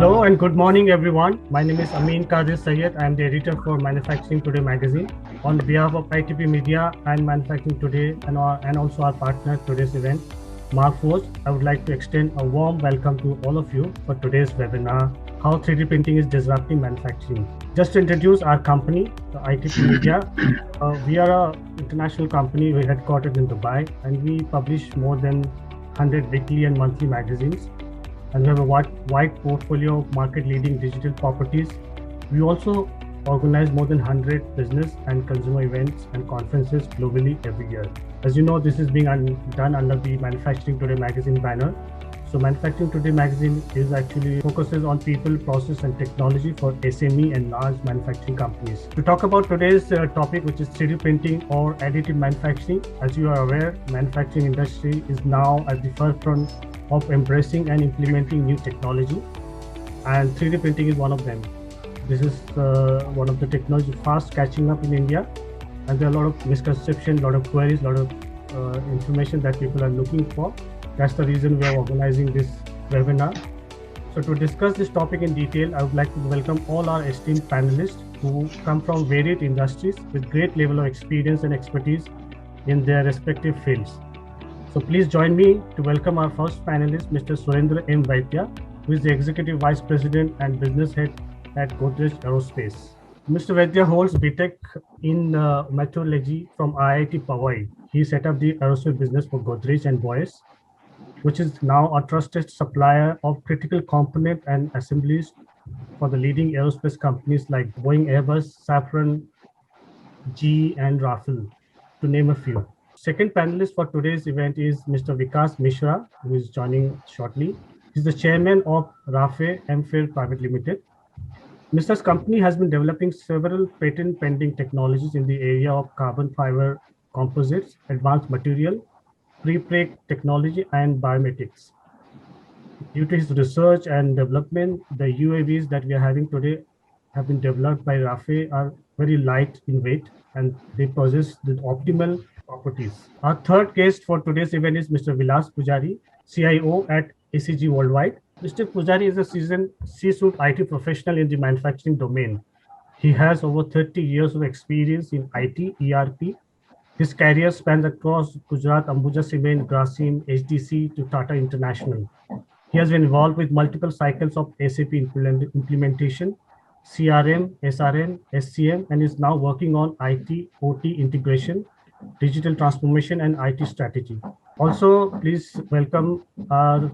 Hello and good morning, everyone. My name is Amin Qadir Sayed. I am the editor for Manufacturing Today magazine. On behalf of ITP Media and Manufacturing Today and also our partner today's event, Markforged, I would like to extend a warm welcome to all of you for today's webinar, How 3D Printing is Disrupting Manufacturing. Just to introduce our company, ITP Media, we are an international company. We're headquartered in Dubai and we publish more than 100 weekly and monthly magazines. And we have a wide portfolio of market-leading digital properties. We also organize more than 100 business and consumer events and conferences globally every year. As you know, this is being done under the Manufacturing Today magazine banner. So Manufacturing Today magazine is actually focuses on people, process and technology for SME and large manufacturing companies. To talk about today's topic, which is 3D printing or additive manufacturing, as you are aware, manufacturing industry is now at the forefront of embracing and implementing new technology, and 3D printing is one of them. This is one of the technology fast catching up in India, and there are a lot of misconceptions, a lot of queries, a lot of information that people are looking for. That's the reason we are organizing this webinar. So to discuss this topic in detail, I would like to welcome all our esteemed panelists who come from varied industries with great level of experience and expertise in their respective fields. So please join me to welcome our first panelist, Mr. Surendra M. Vaidya, who is the Executive Vice President and Business Head at Godrej Aerospace. Mr. Vaidya holds BTech in Meteorology from IIT Powai. He set up the aerospace business for Godrej and Boyce, which is now a trusted supplier of critical component and assemblies for the leading aerospace companies like Boeing, Airbus, Safran, GE, and Rafale, to name a few. Second panelist for today's event is Mr. Vikas Mishra, who is joining shortly. He's the chairman of Rafe MFair Private Limited. Mr.'s company has been developing several patent pending technologies in the area of carbon fiber composites, advanced material, pre-preg technology, and biomedics. Due to his research and development, the UAVs that we are having today have been developed by Rafe are very light in weight and they possess the optimal properties. Our third guest for today's event is Mr. Vilas Pujari, CIO at ACG Worldwide. Mr. Pujari is a seasoned C-suite IT professional in the manufacturing domain. He has over 30 years of experience in IT, ERP. His career spans across Gujarat, Ambuja Cement, Grasim, HDC to Tata International. He has been involved with multiple cycles of SAP implementation, CRM, SRM, SCM, and is now working on IT, OT integration, digital transformation, and IT strategy. Also, please welcome our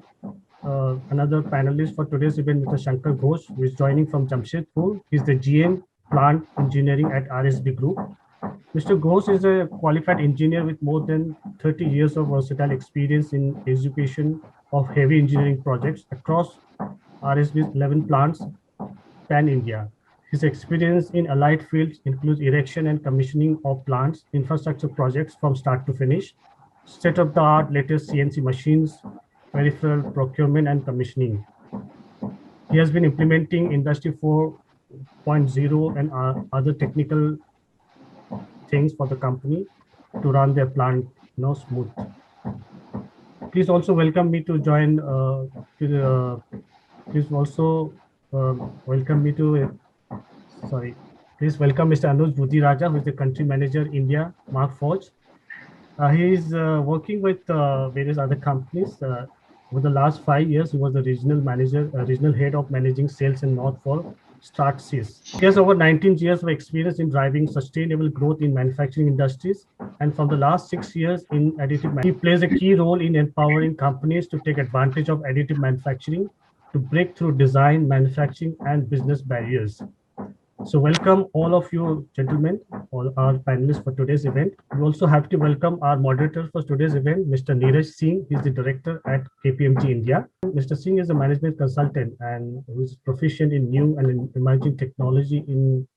another panelist for today's event, Mr. Shankar Ghosh, who is joining from Jamshedpur. He's the GM Plant Engineering at RSB Group. Mr. Ghosh is a qualified engineer with more than 30 years of versatile experience in execution of heavy engineering projects across RSB's 11 plants pan-India. His experience in allied fields includes erection and commissioning of plants, infrastructure projects from start to finish, state-of-the-art latest CNC machines, peripheral procurement and commissioning. He has been implementing Industry 4.0 and other technical things for the company to run their plant smooth. Please also welcome me to join. Please also welcome me to. Please welcome Mr. Anuj Budhi Raja, who is the country manager India, Markforged. He is working with various other companies. Over the last 5 years, he was the regional manager, regional head of managing sales in North for Stratsys. He has over 19 years of experience in driving sustainable growth in manufacturing industries. And from the last 6 years in additive manufacturing, he plays a key role in empowering companies to take advantage of additive manufacturing to break through design, manufacturing, and business barriers. So welcome all of you gentlemen, all our panelists for today's event. We also have to welcome our moderator for today's event, Mr. Neeraj Singh. He's the director at KPMG India. Mr. Singh is a management consultant and who is proficient in new and emerging technology in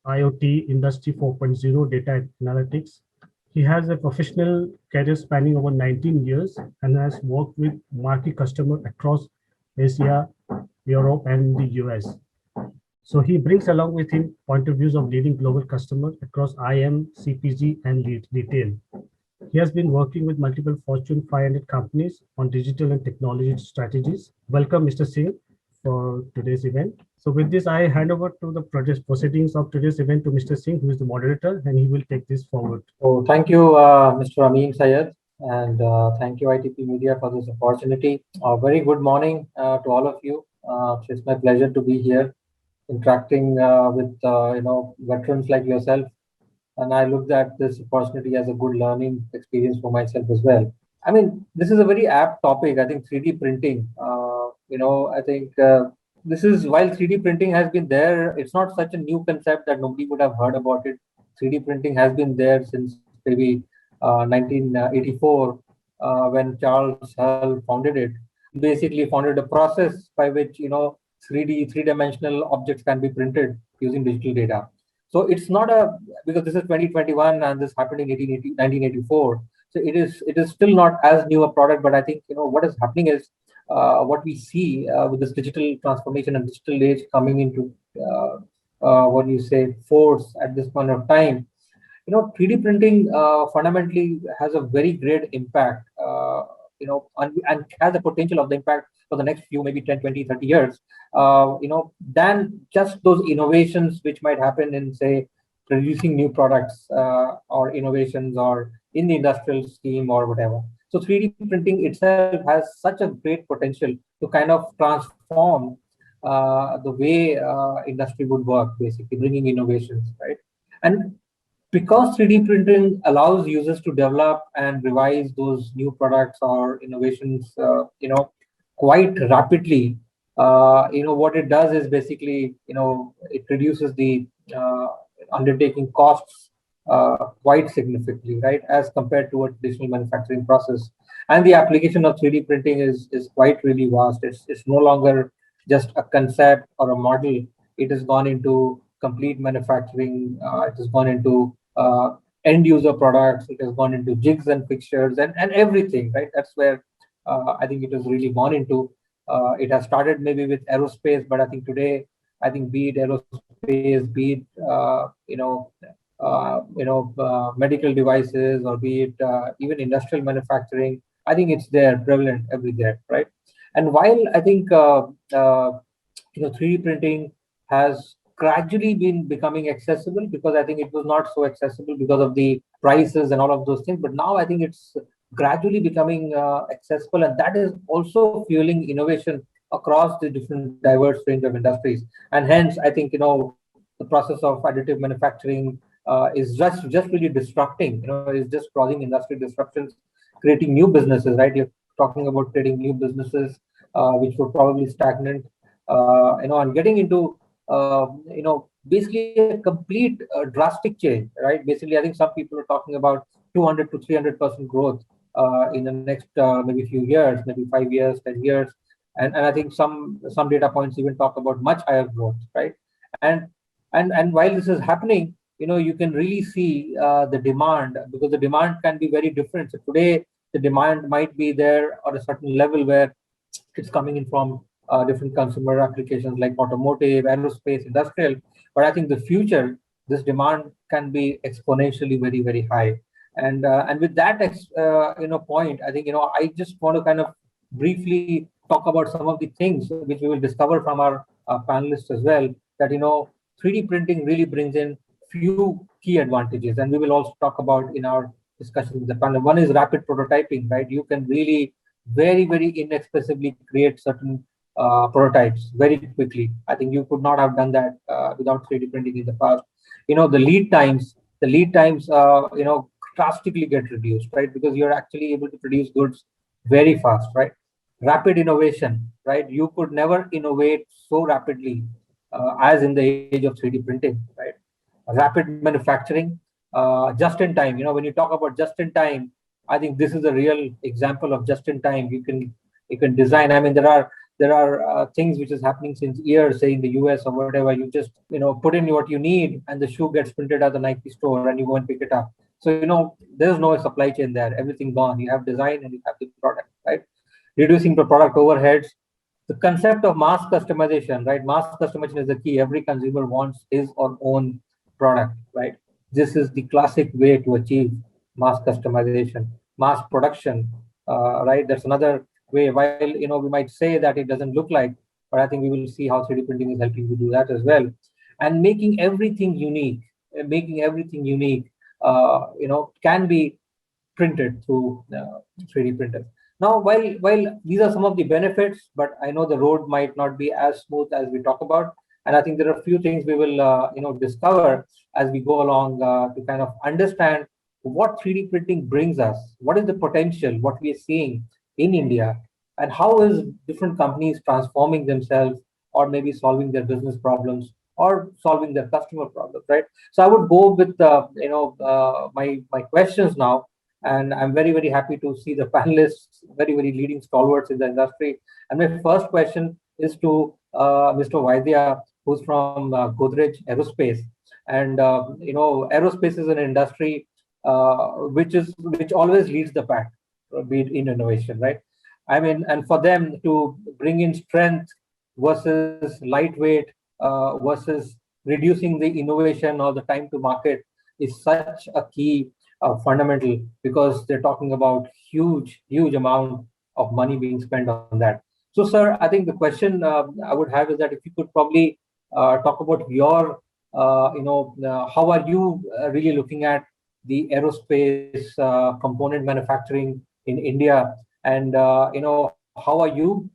IoT, Industry 4.0, data analytics. He has a professional career spanning over 19 years and has worked with marquee customers across Asia, Europe, and the US. So he brings along with him point of views of leading global customers across IM, CPG, and retail. He has been working with multiple Fortune 500 companies on digital and technology strategies. Welcome, Mr. Singh. for today's event. So with this, I hand over to the project proceedings of today's event to Mr. Singh, who is the moderator, and he will take this forward. So thank you, Mr. Amin Sayed, and thank you, ITP Media, for this opportunity. Very good morning to all of you. It's my pleasure to be here, interacting with veterans like yourself, and I looked at this opportunity as a good learning experience for myself as well. I mean, this is a very apt topic. I think 3D printing. I think this is while 3D printing has been there, it's not such a new concept that nobody would have heard about it. 3D printing has been there since maybe 1984 when Charles Hull founded it. Basically, founded a process by which 3D, three-dimensional objects can be printed using digital data. So it's not a because this is 2021 and this happened in 1984. So it is still not as new a product, but I think what is happening is what we see with this digital transformation and digital age coming into what do you say force at this point of time. 3D printing fundamentally has a very great impact, and has the potential of the impact for the next few, maybe 10, 20, 30 years, than just those innovations which might happen in, say, producing new products or innovations or in the industrial scheme or whatever. So 3D printing itself has such a great potential to kind of transform the way industry would work, basically bringing innovations, right? And because 3D printing allows users to develop and revise those new products or innovations, quite rapidly, what it does is basically, it reduces the undertaking costs quite significantly, right, as compared to a traditional manufacturing process. And the application of 3D printing is quite really vast. It's no longer just a concept or a model. It has gone into complete manufacturing. It has gone into end user products. It has gone into jigs and fixtures and everything, right? That's where I think it has really gone into. It has started maybe with aerospace, but I think today, I think be it aerospace, be it medical devices, or be it even industrial manufacturing, I think it's there, prevalent everywhere, right? And while I think 3D printing has gradually been becoming accessible, because I think it was not so accessible because of the prices and all of those things. But now I think it's gradually becoming accessible, and that is also fueling innovation across the different diverse range of industries. And hence, I think the process of additive manufacturing is just really disrupting. Is just causing industry disruptions, creating new businesses. Right, you're talking about creating new businesses which were probably stagnant. And getting into basically a complete drastic change, right? Basically, I think some people are talking about 200 to 300% growth in the next maybe few years, maybe 5 years, 10 years. And I think some data points even talk about much higher growth, right? And while this is happening, you can really see the demand, because the demand can be very different. So today, the demand might be there at a certain level where it's coming in from different consumer applications like automotive, aerospace, industrial. But I think the future, this demand can be exponentially very, very high. And with that point, I think I just want to kind of briefly talk about some of the things which we will discover from our panelists as well. That 3D printing really brings in few key advantages, and we will also talk about in our discussion with the panel. One is rapid prototyping, right? You can really very, very inexpensively create certain prototypes very quickly. I think you could not have done that without 3D printing in the past. The lead times drastically get reduced, right? Because you're actually able to produce goods very fast, right? Rapid innovation, right? You could never innovate so rapidly as in the age of 3D printing, right? Rapid manufacturing, just in time. When you talk about just in time, I think this is a real example of just in time. You can design. I mean, there are things which is happening since years, say in the US or whatever. You just put in what you need, and the shoe gets printed at the Nike store, and you go and pick it up. So there's no supply chain there. Everything gone. You have design and you have the product, right? Reducing the product overheads. The concept of mass customization, right? Mass customization is the key. Every consumer wants his or own product, right? This is the classic way to achieve mass customization. Mass production, right? That's another way. While we might say that it doesn't look like, but I think we will see how 3D printing is helping to do that as well, and making everything unique. Making everything unique, can be printed through 3D printers. Now, while these are some of the benefits, but I know the road might not be as smooth as we talk about, and I think there are a few things we will discover as we go along to kind of understand what 3D printing brings us, what is the potential, what we are seeing in India, and how is different companies transforming themselves, or maybe solving their business problems, or solving their customer problems, right? So I would go with my questions now, and I'm very, very happy to see the panelists, very, very leading stalwarts in the industry. And my first question is to Mr. Vaidya, who's from Godrej Aerospace. And aerospace is an industry which always leads the pack, be it in innovation, right? I mean, and for them to bring in strength versus lightweight versus reducing the innovation or the time to market is such a key fundamental, because they're talking about huge amount of money being spent on that. So, sir, I think the question I would have is that if you could probably talk about your, how are you really looking at the aerospace component manufacturing in India, and how are you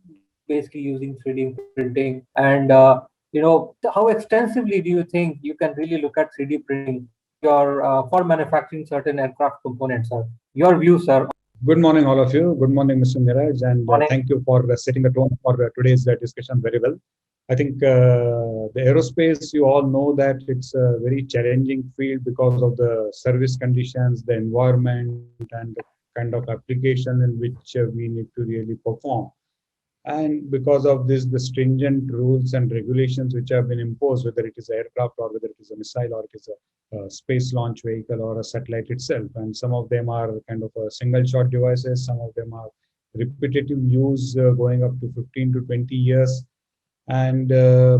basically using 3D printing, and how extensively do you think you can really look at 3D printing for manufacturing certain aircraft components, sir? Your view, sir. Good morning, all of you. Good morning, Mr. Niraj, and Morning. thank you for setting the tone for today's discussion very well. I think the aerospace, you all know that it's a very challenging field because of the service conditions, the environment, and the kind of application in which we need to really perform. And because of this, the stringent rules and regulations which have been imposed, whether it is aircraft or whether it is a missile or it is a space launch vehicle or a satellite itself. And some of them are kind of a single shot devices. Some of them are repetitive use going up to 15 to 20 years. And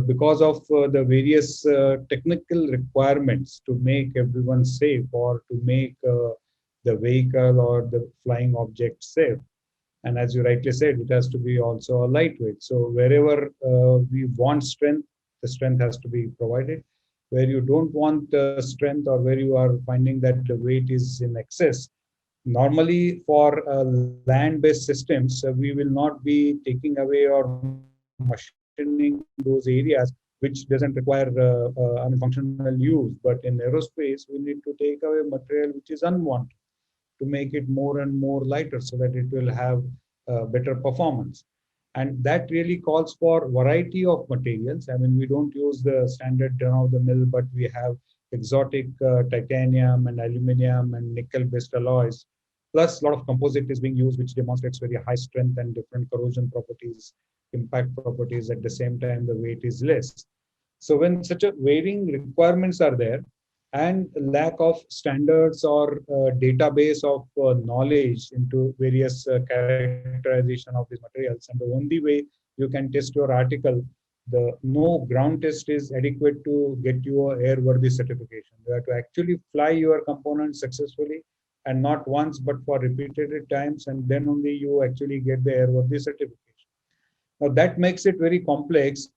because of the various technical requirements to make everyone safe, or to make the vehicle or the flying object safe. And as you rightly said, it has to be also a lightweight. So wherever we want strength, the strength has to be provided. Where you don't want strength, or where you are finding that the weight is in excess, normally for land-based systems, we will not be taking away or machining those areas which doesn't require functional use. But in aerospace, we need to take away material which is unwanted, to make it more and more lighter so that it will have better performance. And that really calls for variety of materials. I mean, we don't use the standard run-of-the-mill, but we have exotic titanium and aluminum and nickel-based alloys. Plus, a lot of composite is being used, which demonstrates very high strength and different corrosion properties, impact properties. At the same time, the weight is less. So when such a varying requirements are there, and lack of standards or database of knowledge into various characterization of these materials, and the only way you can test your article, the no ground test is adequate to get you a airworthy certification. You have to actually fly your components successfully, and not once but for repeated times, and then only you actually get the airworthy certification. Now that makes it very complex.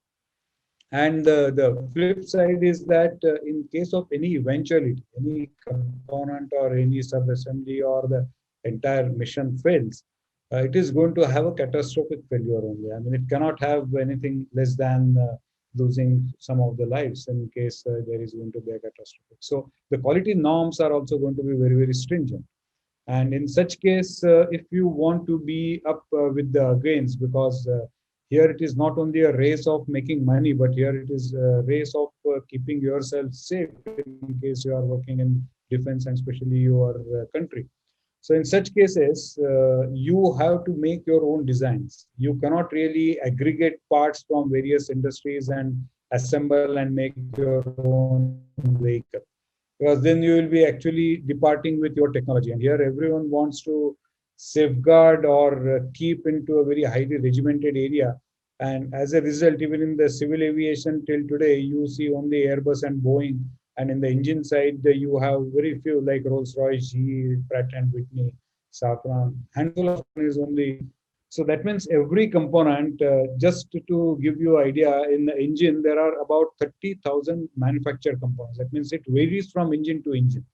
And the flip side is that in case of any eventuality, any component or any sub-assembly or the entire mission fails, it is going to have a catastrophic failure only. I mean, it cannot have anything less than losing some of the lives in case there is going to be a catastrophe. So the quality norms are also going to be very, very stringent. And in such case, if you want to be up with the gains, because here it is not only a race of making money, but here it is a race of keeping yourself safe in case you are working in defense, and especially your country. So in such cases, you have to make your own designs. You cannot really aggregate parts from various industries and assemble and make your own vehicle, because then you will be actually departing with your technology. And here everyone wants to safeguard or keep into a very highly regimented area. And as a result, even in the civil aviation till today, you see only Airbus and Boeing. And in the engine side, you have very few like Rolls-Royce, GE, Pratt and Whitney, Safran. Handful of companies only So that means every component, just to give you an idea, in the engine, there are about 30,000 manufactured components. That means it varies from engine to engine.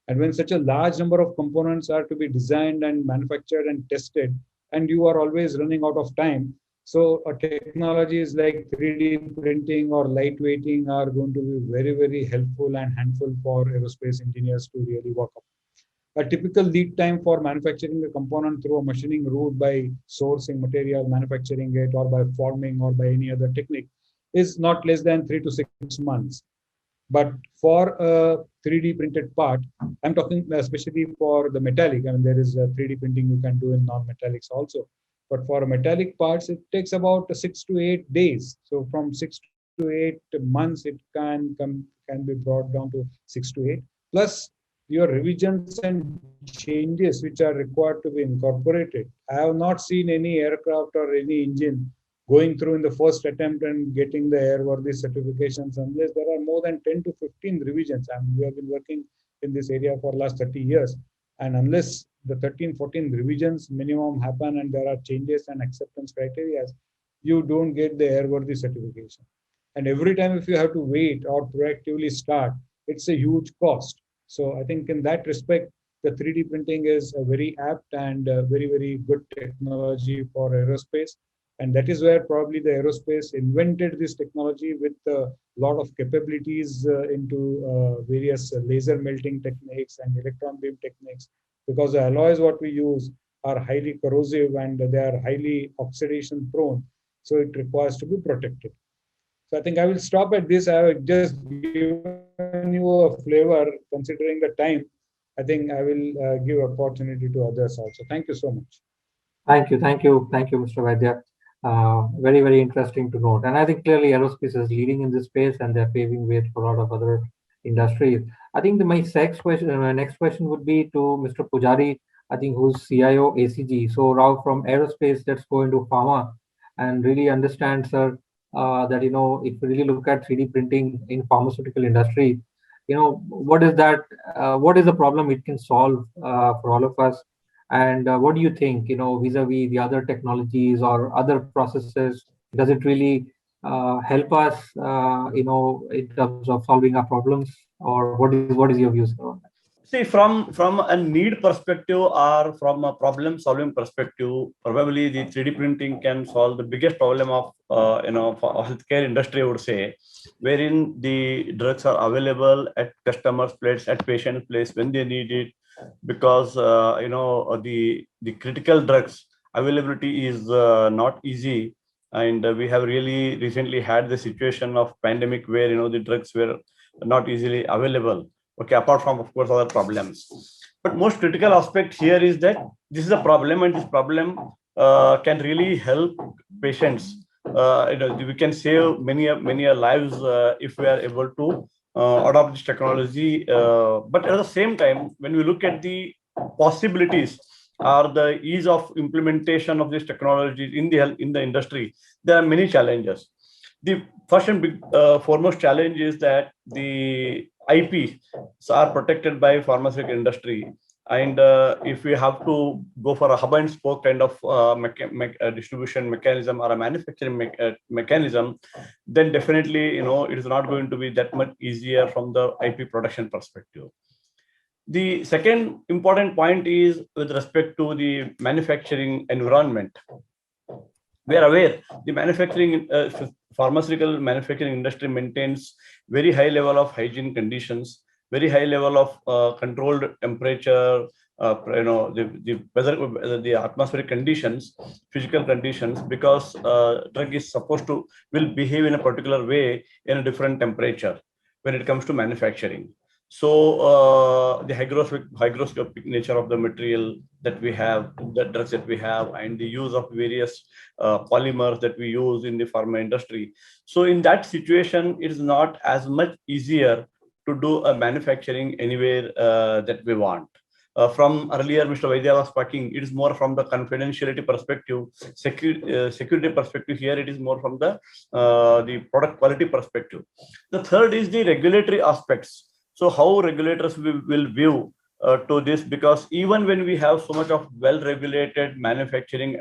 And when such a large number of components are to be designed and manufactured and tested, and you are always running out of time, so technologies like 3D printing or lightweighting are going to be very, very helpful and handful for aerospace engineers to really work up. A typical lead time for manufacturing a component through a machining route by sourcing material, manufacturing it, or by forming or by any other technique is not less than 3 to 6 months. But for a 3D printed part, I'm talking especially for the metallic. I mean, there is a 3D printing you can do in non-metallics also. But for metallic parts, it takes about 6 to 8 days. So from 6 to 8 months, it can be brought down to 6 to 8. Plus, your revisions and changes which are required to be incorporated. I have not seen any aircraft or any engine going through in the first attempt and getting the airworthy certifications unless there are more than 10 to 15 revisions. And we have been working in this area for last 30 years. And unless the 13, 14 revisions minimum happen and there are changes and acceptance criteria, you don't get the airworthy certification. And every time if you have to wait or proactively start, it's a huge cost. So I think in that respect, the 3D printing is a very apt and very, very good technology for aerospace. And that is where probably the aerospace invented this technology with a lot of capabilities into various laser melting techniques and electron beam techniques, because the alloys what we use are highly corrosive and they are highly oxidation prone. So it requires to be protected. So I think I will stop at this. I have just given you a flavor considering the time. I think I will give opportunity to others also. Thank you so much. Thank you, Mr. Vaidya. Very, very interesting to note. And I think clearly aerospace is leading in this space and they're paving way for a lot of other industries. I think my next question would be to Mr. Pujari, I think who's CIO ACG. So Rao, from aerospace, let's go into pharma and really understand, sir, that, if we really look at 3D printing in pharmaceutical industry, what is that, what is the problem it can solve for all of us? And what do you think, vis-a-vis the other technologies or other processes? Does it really help us, in terms of solving our problems, or what is your views on that? See, from a need perspective or from a problem solving perspective, probably the 3D printing can solve the biggest problem of for healthcare industry, I would say, wherein the drugs are available at customers' place, at patient place when they need it, because the critical drugs availability is not easy, and we have really recently had the situation of pandemic where the drugs were not easily available. Okay, apart from, of course, other problems. But most critical aspect here is that this is a problem, and this problem can really help patients. We can save many lives if we are able to adopt this technology. But at the same time, when we look at the possibilities or the ease of implementation of this technology in the industry, there are many challenges. The first and foremost challenge is that the IPs are protected by pharmaceutical industry, and if we have to go for a hub and spoke kind of distribution mechanism or a manufacturing mechanism, then definitely it is not going to be that much easier from the IP production perspective. The second important point is with respect to the manufacturing environment. We are aware the pharmaceutical manufacturing industry maintains very high level of hygiene conditions, very high level of controlled temperature, the weather, the atmospheric conditions, physical conditions, because drug is supposed to will behave in a particular way in a different temperature when it comes to manufacturing. So the hygroscopic nature of the material that we have, the drugs that we have, and the use of various polymers that we use in the pharma industry. So in that situation, it is not as much easier to do a manufacturing anywhere that we want. From earlier, Mr. Vaidya was talking, it is more from the confidentiality perspective, security perspective. Here, it is more from the product quality perspective. The third is the regulatory aspects. So how regulators will view to this, because even when we have so much of well-regulated manufacturing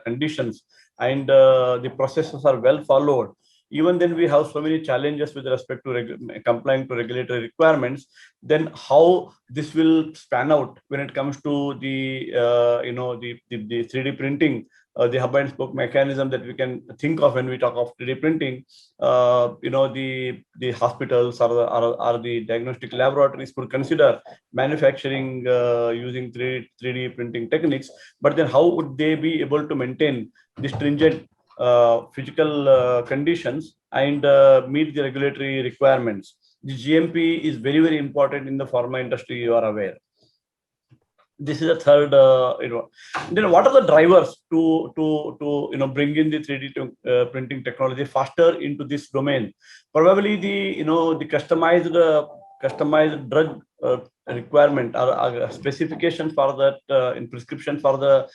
conditions and the processes are well followed, even then we have so many challenges with respect to complying to regulatory requirements. Then how this will span out when it comes to the the 3D printing, the hub and spoke mechanism that we can think of when we talk of 3D printing. The hospitals or the diagnostic laboratories could consider manufacturing using 3D printing techniques, but then how would they be able to maintain the stringent physical conditions and meet the regulatory requirements? The GMP is very, very important in the pharma industry, you are aware. This is a third, then what are the drivers to bring in the 3D printing technology faster into this domain? Probably the customized drug requirement or specifications for that in prescription for the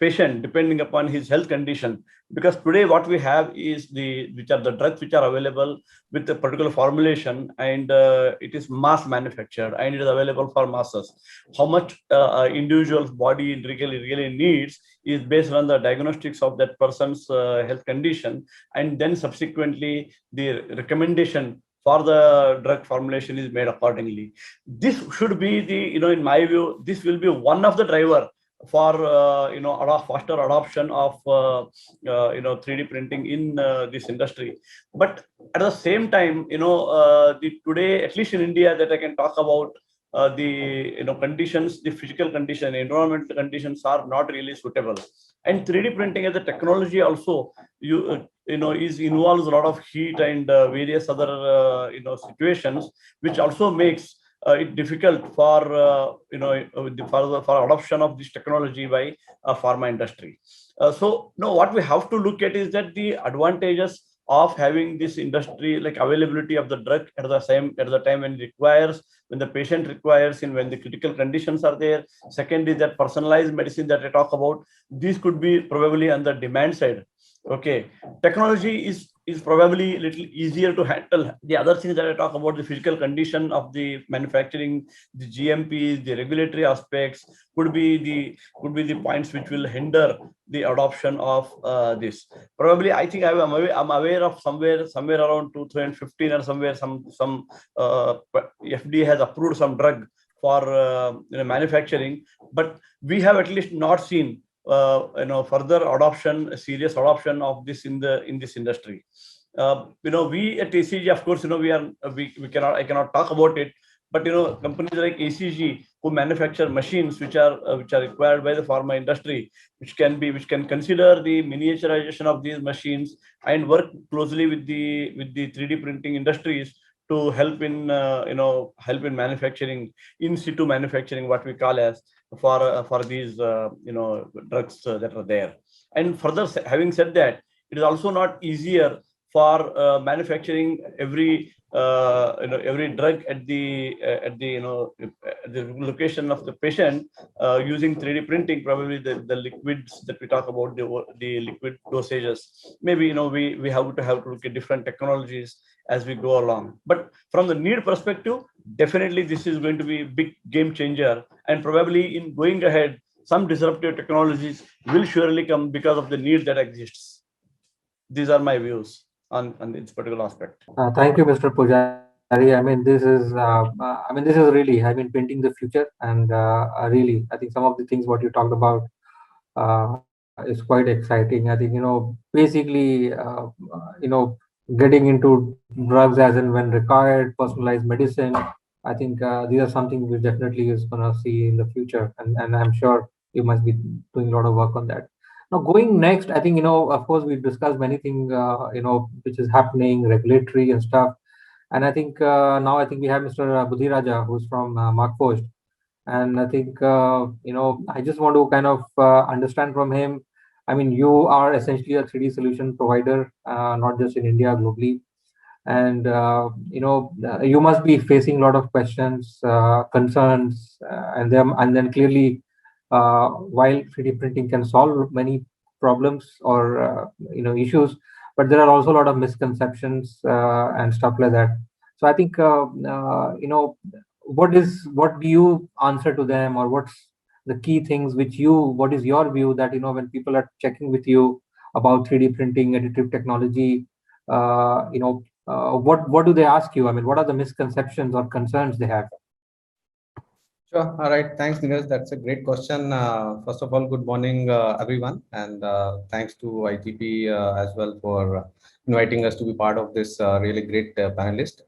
patient, depending upon his health condition. Because today what we have is the drugs which are available with a particular formulation, and it is mass manufactured and it is available for masses. How much individual's body really needs is based on the diagnostics of that person's health condition, and then subsequently the recommendation for the drug formulation is made accordingly. This should be the, in my view, this will be one of the driver for faster adoption of 3D printing in this industry. But at the same time, today, at least in India, that I can talk about, the conditions, the physical condition, environmental conditions are not really suitable. And 3D printing as a technology also, involves a lot of heat and various other situations, which also makes it difficult for for adoption of this technology by pharma industry. So what we have to look at is that the advantages of having this industry, like availability of the drug at the time when it requires, when the patient requires, and when the critical conditions are there. Second is that personalized medicine that I talk about. These could be probably on the demand side. Okay, technology is probably a little easier to handle. The other things that I talk about, the physical condition of the manufacturing, the GMPs, the regulatory aspects, could be the points which will hinder the adoption of this. Probably, I think I'm aware of somewhere around 2015 or somewhere some FDA has approved some drug for manufacturing, but we have at least not seen further adoption, serious adoption of this in this industry. We at ACG, of course, I cannot talk about it, but companies like ACG who manufacture machines which are required by the pharma industry, which can consider the miniaturization of these machines and work closely with the 3D printing industries to help in manufacturing, in situ manufacturing, what we call as, for these drugs that are there. And further, having said that, it is also not easier for manufacturing every drug at the location of the patient using 3D printing. Probably the liquids that we talk about, the liquid dosages, maybe we have to look at different technologies as we go along. But from the need perspective, definitely this is going to be a big game changer, and probably in going ahead, some disruptive technologies will surely come because of the need that exists. These are my views on this particular aspect. Thank you, Mr. Pujari. This is really, painting the future, and really, I think some of the things what you talked about is quite exciting. I think basically, getting into drugs as and when required, personalized medicine. I think these are something we definitely is gonna see in the future, and I'm sure you must be doing a lot of work on that. Now, going next, I think, of course, we've discussed many things, which is happening, regulatory and stuff. And I think now we have Mr. Budhiraja, who's from Markpost. And I think, I just want to kind of understand from him. You are essentially a 3D solution provider, not just in India, globally. And, you must be facing a lot of questions, concerns, and then clearly, while 3D printing can solve many problems or issues, but there are also a lot of misconceptions and stuff like that. So I think what do you answer to them, or what's the key things what is your view that, when people are checking with you about 3D printing, additive technology, what do they ask you? I mean, what are the misconceptions or concerns they have? Sure. All right. Thanks, Neeraj. That's a great question. First of all, good morning, everyone. And thanks to ITP as well for inviting us to be part of this really great panelist.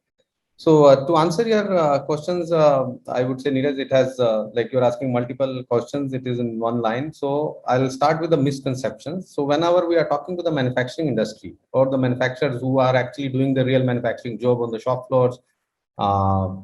So to answer your questions, I would say, Neeraj, it has, like you're asking multiple questions, it is in one line. So I'll start with the misconceptions. So whenever we are talking to the manufacturing industry or the manufacturers who are actually doing the real manufacturing job on the shop floors, uh,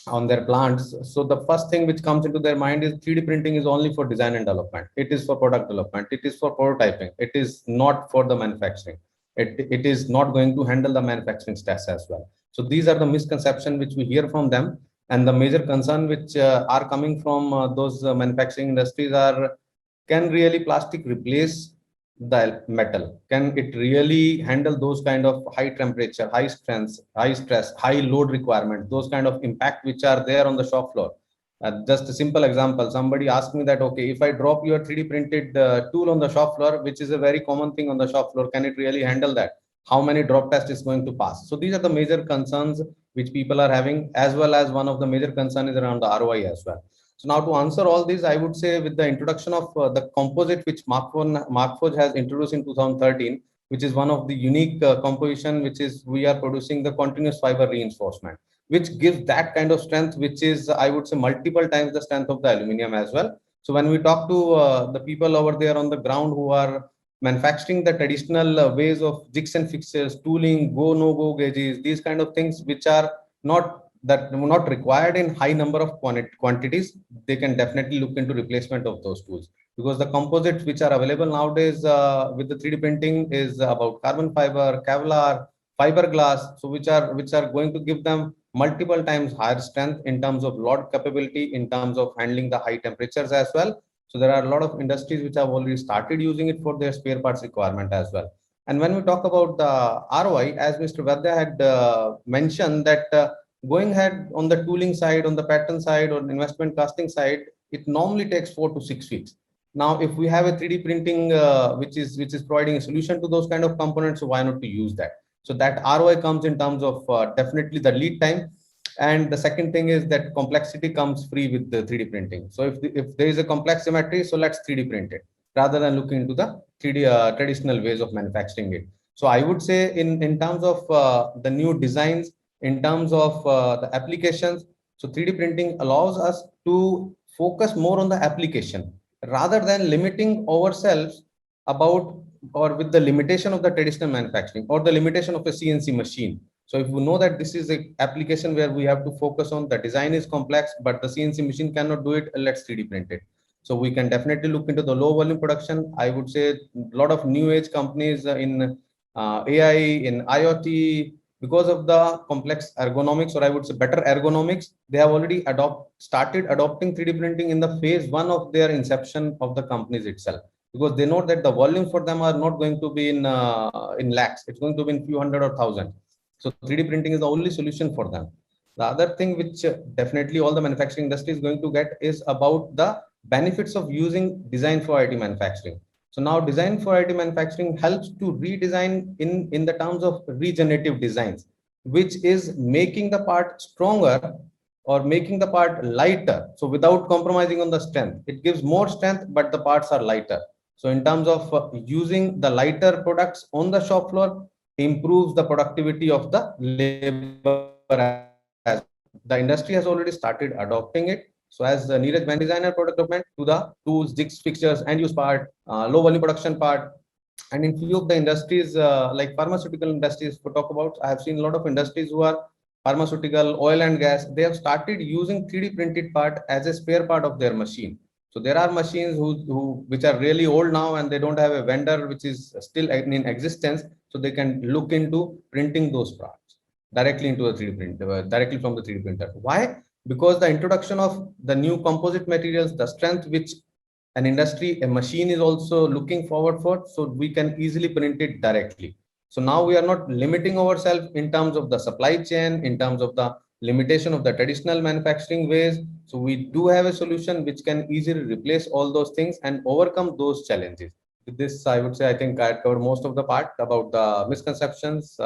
on their plants. So the first thing which comes into their mind is 3D printing is only for design and development. It is for product development. It is for prototyping. It is not for the manufacturing. It is not going to handle the manufacturing steps as well. So these are the misconceptions which we hear from them. And the major concern which are coming from those manufacturing industries are, can really plastic replace the metal? Can it really handle those kind of high temperature, high strength, high stress, high load requirement, those kind of impact which are there on the shop floor? Just a simple example, somebody asked me that, okay, if I drop your 3D printed tool on the shop floor, which is a very common thing on the shop floor, can it really handle that? How many drop tests is going to pass? So these are the major concerns which people are having, as well as one of the major concern is around the ROI as well. So now to answer all these, I would say with the introduction of the composite which Markforged has introduced in 2013, which is one of the unique composition, which is we are producing the continuous fiber reinforcement, which gives that kind of strength, which is, I would say, multiple times the strength of the aluminum as well. So when we talk to the people over there on the ground who are manufacturing the traditional ways of jigs and fixtures, tooling, go, no go gauges, these kind of things which are not required in high number of quantities, they can definitely look into replacement of those tools, because the composites which are available nowadays with the 3D printing is about carbon fiber, Kevlar, fiberglass, so which are going to give them multiple times higher strength in terms of load capability, in terms of handling the high temperatures as well. So there are a lot of industries which have already started using it for their spare parts requirement as well. And when we talk about the ROI, as Mr. Vadya had mentioned, that going ahead on the tooling side, on the pattern side, or investment casting side, it normally takes 4 to 6 weeks. Now, if we have a 3D printing which is providing a solution to those kind of components, so why not to use that? So that ROI comes in terms of definitely the lead time. And the second thing is that complexity comes free with the 3D printing. So if there is a complex geometry, so let's 3D print it rather than looking into the 3D traditional ways of manufacturing it. So I would say in terms of the new designs, in terms of the applications, so 3D printing allows us to focus more on the application rather than limiting ourselves about or with the limitation of the traditional manufacturing or the limitation of a CNC machine. So if we know that this is an application where we have to focus on the design is complex, but the CNC machine cannot do it, let's 3D print it. So we can definitely look into the low volume production. I would say a lot of new age companies in AI, in IoT, because of the complex ergonomics, or I would say better ergonomics, they have already started adopting 3D printing in the phase 1 of their inception of the companies itself, because they know that the volumes for them are not going to be in lakhs. It's going to be in few hundred or thousand. So 3D printing is the only solution for them. The other thing which definitely all the manufacturing industry is going to get is about the benefits of using design for additive manufacturing. So now design for additive manufacturing helps to redesign in the terms of regenerative designs, which is making the part stronger or making the part lighter. So without compromising on the strength, it gives more strength, but the parts are lighter. So in terms of using the lighter products on the shop floor, improves the productivity of the labor. The industry has already started adopting it. So as the Neeraj man designer product development to the tools, jigs, fixtures, end use part, low volume production part. And in few of the industries, like pharmaceutical industries, to talk about, I have seen a lot of industries who are pharmaceutical, oil and gas. They have started using 3D printed part as a spare part of their machine. So there are machines which are really old now and they don't have a vendor which is still in existence. So they can look into printing those parts directly into a 3D printer, directly from the 3D printer. Why? Because the introduction of the new composite materials, the strength which an industry, a machine is also looking forward for, so we can easily print it directly. So now we are not limiting ourselves in terms of the supply chain, in terms of the limitation of the traditional manufacturing ways. So we do have a solution which can easily replace all those things and overcome those challenges. With this, I would say, I think I covered most of the part about the misconceptions,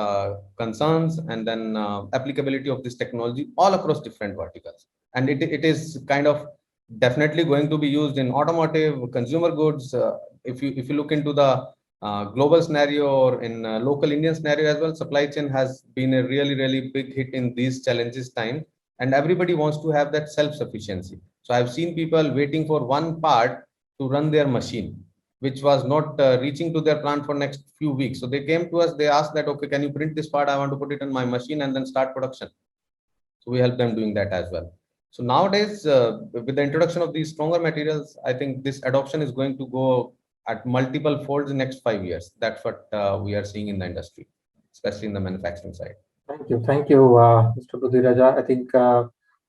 concerns, and then applicability of this technology all across different verticals. And it is kind of definitely going to be used in automotive, consumer goods. If you look into the global scenario or in local Indian scenario as well, supply chain has been a really big hit in these challenges time, and everybody wants to have that self-sufficiency. So I've seen people waiting for one part to run their machine, which was not reaching to their plant for next few weeks. So they came to us, they asked that, okay, can you print this part? I want to put it in my machine and then start production. So we help them doing that as well. So nowadays, with the introduction of these stronger materials, I think this adoption is going to go at multiple folds in the next 5 years. That's what we are seeing in the industry, especially in the manufacturing side. Thank you, Mr. Prithviraj. I think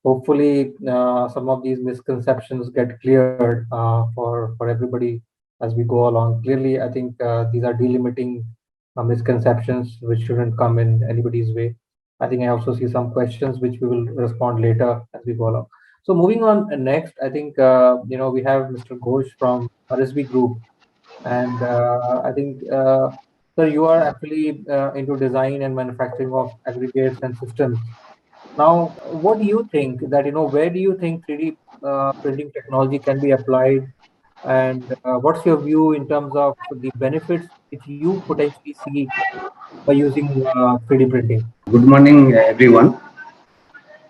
hopefully some of these misconceptions get cleared for everybody as we go along. Clearly, I think these are delimiting misconceptions which shouldn't come in anybody's way. I think I also see some questions which we will respond later as we go along. So moving on next, I think we have Mr. Ghosh from RSB Group, and I think sir, you are actually into design and manufacturing of aggregates and systems. Now, what do you think that where do you think 3D printing technology can be applied, and what's your view in terms of the benefits which you potentially see by using 3D printing? Good morning, everyone,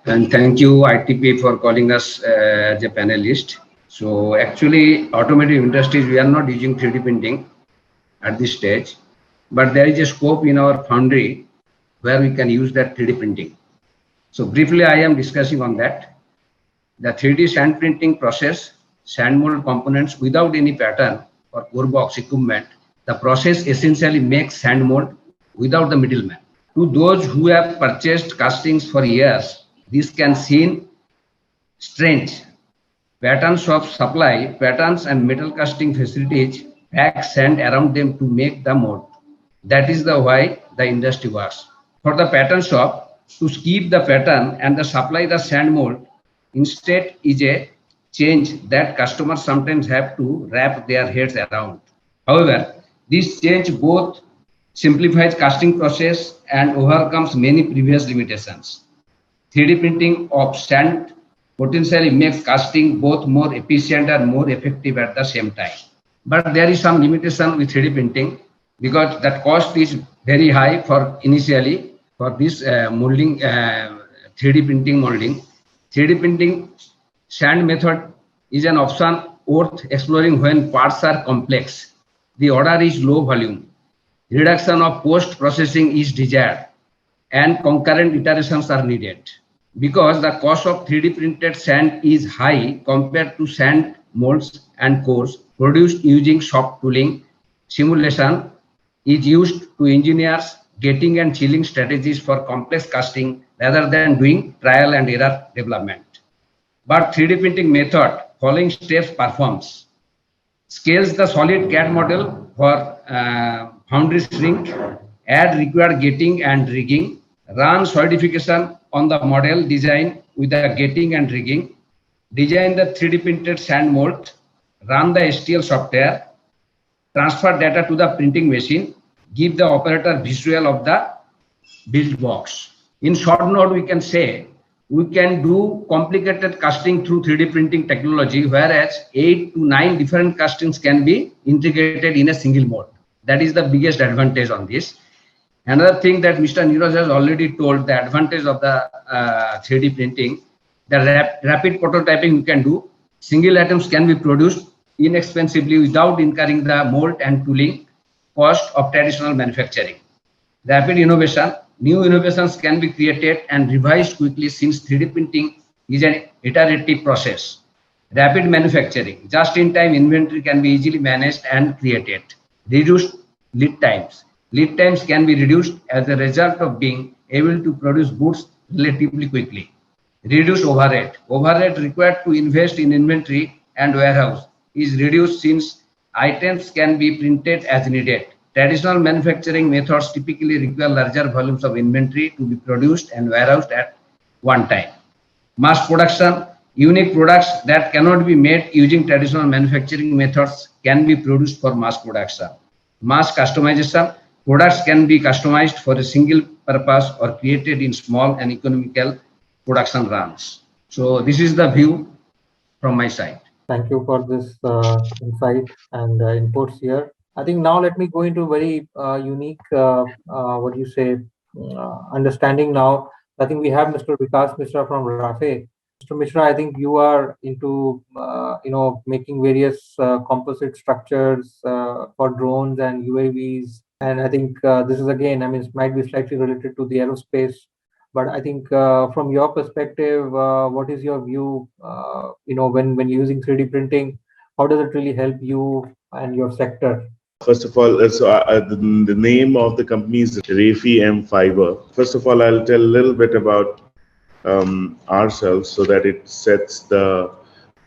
and thank you ITP for calling us as a panelist. So actually, automotive industries, we are not using 3D printing at this stage, but there is a scope in our foundry where we can use that 3D printing. So briefly, I am discussing on that. The 3D sand printing process, sand mold components without any pattern or core box equipment. The process essentially makes sand mold without the middleman. To those who have purchased castings for years, this can seem strange. Patterns of supply, patterns and metal casting facilities pack sand around them to make the mold. That is the why the industry works. For the pattern shop, to skip the pattern and the supply the sand mold instead is a change that customers sometimes have to wrap their heads around. However, this change both simplifies casting process and overcomes many previous limitations. 3D printing of sand potentially makes casting both more efficient and more effective at the same time. But there is some limitation with 3D printing because that cost is very high for initially for this molding, 3D printing molding. 3D printing sand method is an option worth exploring when parts are complex. The order is low volume. Reduction of post-processing is desired and concurrent iterations are needed. Because the cost of 3D printed sand is high compared to sand molds and cores produced using soft tooling, simulation is used to engineers getting and chilling strategies for complex casting rather than doing trial and error development. But 3D printing method following steps performs. Scales the solid CAD model for foundry shrink, add required gating and rigging, run solidification on the model design with the gating and rigging, design the 3D printed sand mold, run the STL software, transfer data to the printing machine, give the operator visual of the build box. In short note, we can say we can do complicated casting through 3D printing technology, whereas 8 to 9 different castings can be integrated in a single mold. That is the biggest advantage on this. Another thing that Mr. Neeraj has already told, the advantage of the 3D printing, the rapid prototyping you can do. Single items can be produced inexpensively without incurring the mold and tooling cost of traditional manufacturing. Rapid innovation, new innovations can be created and revised quickly since 3D printing is an iterative process. Rapid manufacturing, just-in-time inventory can be easily managed and created. Reduced lead times. Lead times can be reduced as a result of being able to produce goods relatively quickly. Reduced overhead. Overhead required to invest in inventory and warehouse is reduced since items can be printed as needed. Traditional manufacturing methods typically require larger volumes of inventory to be produced and warehoused at one time. Mass production, unique products that cannot be made using traditional manufacturing methods can be produced for mass production. Mass customization, products can be customized for a single purpose or created in small and economical production runs. So this is the view from my side. Thank you for this insight and inputs here. I think now let me go into very unique, what do you say, understanding now. I think we have Mr. Vikas Mishra from RAFE. Mr. Mishra, I think you are into, making various composite structures for drones and UAVs. And I think this is again, I mean, it might be slightly related to the aerospace, but I think from your perspective, what is your view, when using 3D printing, how does it really help you and your sector? First of all, the name of the company is Rafi M Fiber. First of all, I'll tell a little bit about ourselves so that it sets the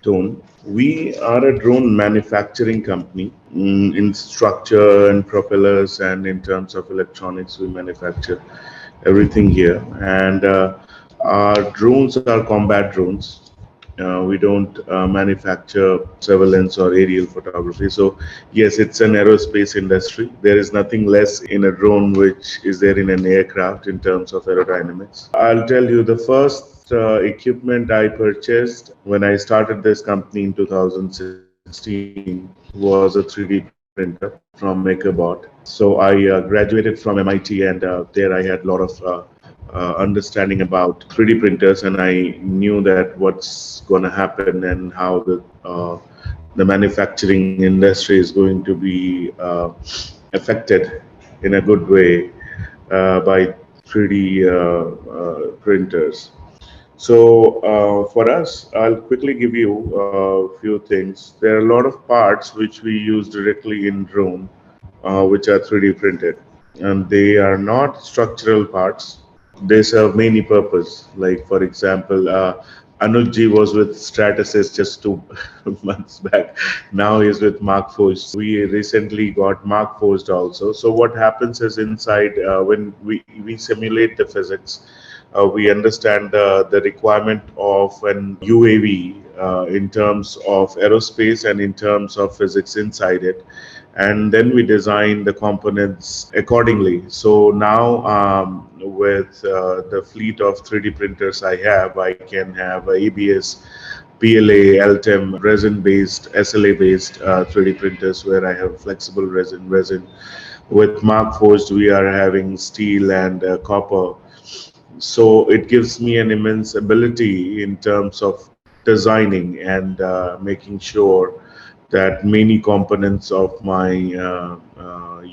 tone. We are a drone manufacturing company in structure and propellers, and in terms of electronics, we manufacture everything here. And our drones are combat drones. We don't manufacture surveillance or aerial photography. So yes, it's an aerospace industry. There is nothing less in a drone which is there in an aircraft in terms of aerodynamics. I'll tell you, the first equipment I purchased when I started this company in 2016 was a 3D printer from MakerBot. So I graduated from MIT, and there I had a lot of understanding about 3D printers, and I knew that what's going to happen and how the manufacturing industry is going to be affected in a good way by 3D printers. So for us, I'll quickly give you a few things. There are a lot of parts which we use directly in drone, which are 3D printed, and they are not structural parts. They serve many purpose. Like for example, Anuj was with Stratasys just 2 months back. Now he's with Markforged. We recently got Markforged also. So what happens is inside when we simulate the physics, we understand the requirement of an UAV in terms of aerospace and in terms of physics inside it. And then we design the components accordingly. So now with the fleet of 3D printers I have, I can have ABS, PLA, LTEM, resin-based, SLA-based 3D printers where I have flexible resin. With Markforged, we are having steel and copper. So it gives me an immense ability in terms of designing and making sure that many components of my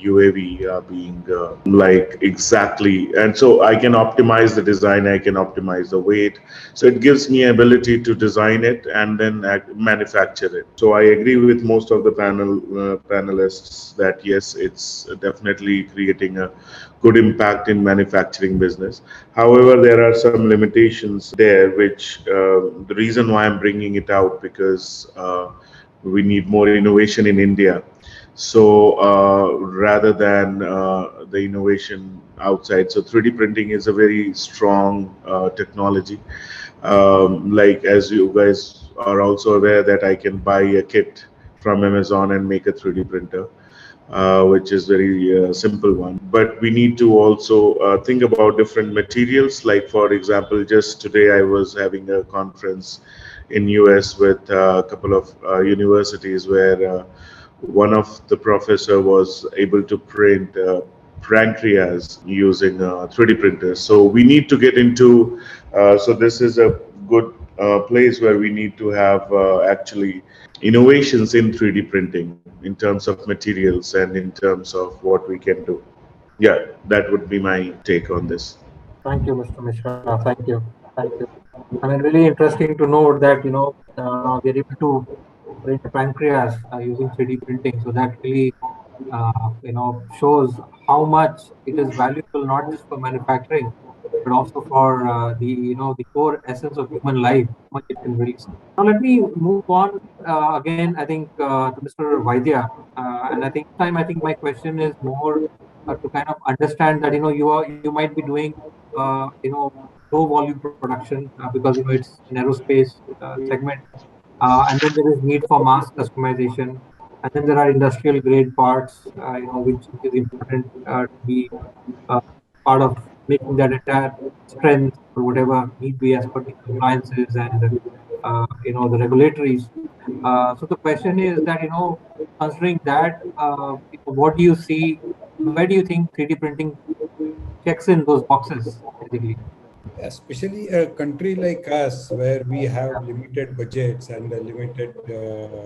UAV are being like exactly, and so I can optimize the design, I can optimize the weight. So it gives me ability to design it and then manufacture it. So I agree with most of the panelists that yes, it's definitely creating a good impact in manufacturing business. However, there are some limitations there, which the reason why I'm bringing it out, because we need more innovation in India. So rather than the innovation outside, so 3D printing is a very strong technology. Like as you guys are also aware that I can buy a kit from Amazon and make a 3D printer, which is very simple one. But we need to also think about different materials. Like for example, just today I was having a conference in US with a couple of universities where one of the professor was able to print pancreas using 3D printers. So we need to get into, so this is a good place where we need to have actually innovations in 3D printing in terms of materials and in terms of what we can do. Yeah, that would be my take on this. Thank you, Mr. Mishra. Thank you. Thank you. I mean, really interesting to know that, we're able to print pancreas using 3D printing. So that really, shows how much it is valuable, not just for manufacturing, but also for the core essence of human life, how much it can really serve. Now let me move on again, I think, to Mr. Vaidya. And I think my question is more to kind of understand that, you might be doing low volume production because it's an aerospace segment, and then there is need for mass customization, and then there are industrial grade parts, which is important to be uh, part of making that entire strength or whatever need be as per the compliances and the regulatories. So the question is that considering that, what do you see? Where do you think 3D printing checks in those boxes basically? Especially a country like us, where we have limited budgets and limited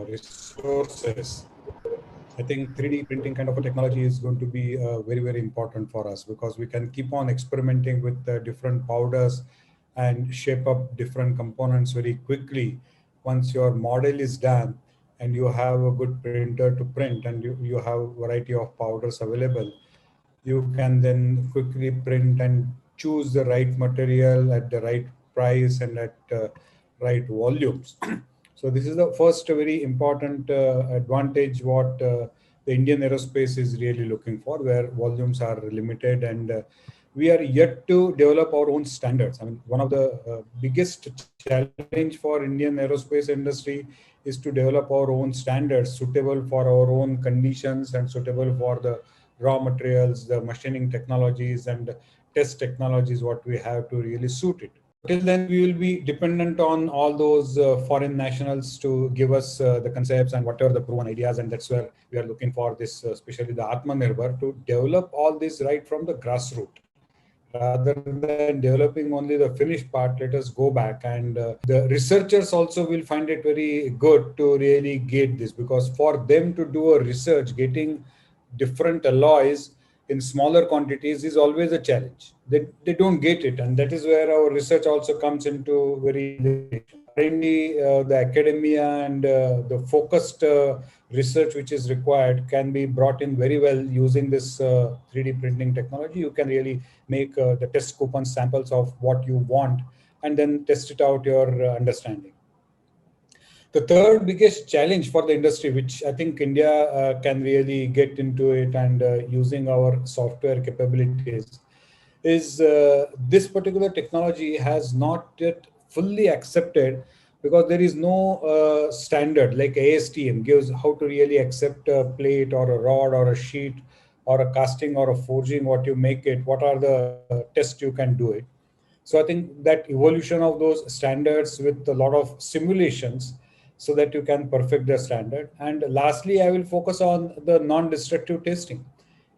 resources, I think 3D printing kind of a technology is going to be very, very important for us, because we can keep on experimenting with different powders and shape up different components very quickly. Once your model is done and you have a good printer to print, and you have a variety of powders available, you can then quickly print and choose the right material at the right price and at right volumes. So this is the first very important advantage what the Indian aerospace is really looking for, where volumes are limited, and we are yet to develop our own standards. I mean, one of the biggest challenge for Indian aerospace industry is to develop our own standards suitable for our own conditions and suitable for the raw materials, the machining technologies and test technologies what we have to really suit it. Till then, we will be dependent on all those foreign nationals to give us the concepts and whatever the proven ideas, and that's where we are looking for this, especially the Atmanirbhar, to develop all this right from the grassroots. Rather than developing only the finished part, let us go back, and the researchers also will find it very good to really get this, because for them to do a research, getting different alloys in smaller quantities is always a challenge. They don't get it, and that is where our research also comes into very R&D, the academia and the focused research which is required can be brought in very well using this 3D printing technology. You can really make the test coupon samples of what you want and then test it out your understanding. The third biggest challenge for the industry, which I think India can really get into it, and using our software capabilities, is this particular technology has not yet fully accepted, because there is no standard like ASTM gives how to really accept a plate or a rod or a sheet or a casting or a forging, what you make it, what are the tests you can do it. So I think that evolution of those standards with a lot of simulations, so that you can perfect the standard. And lastly, I will focus on the non-destructive testing.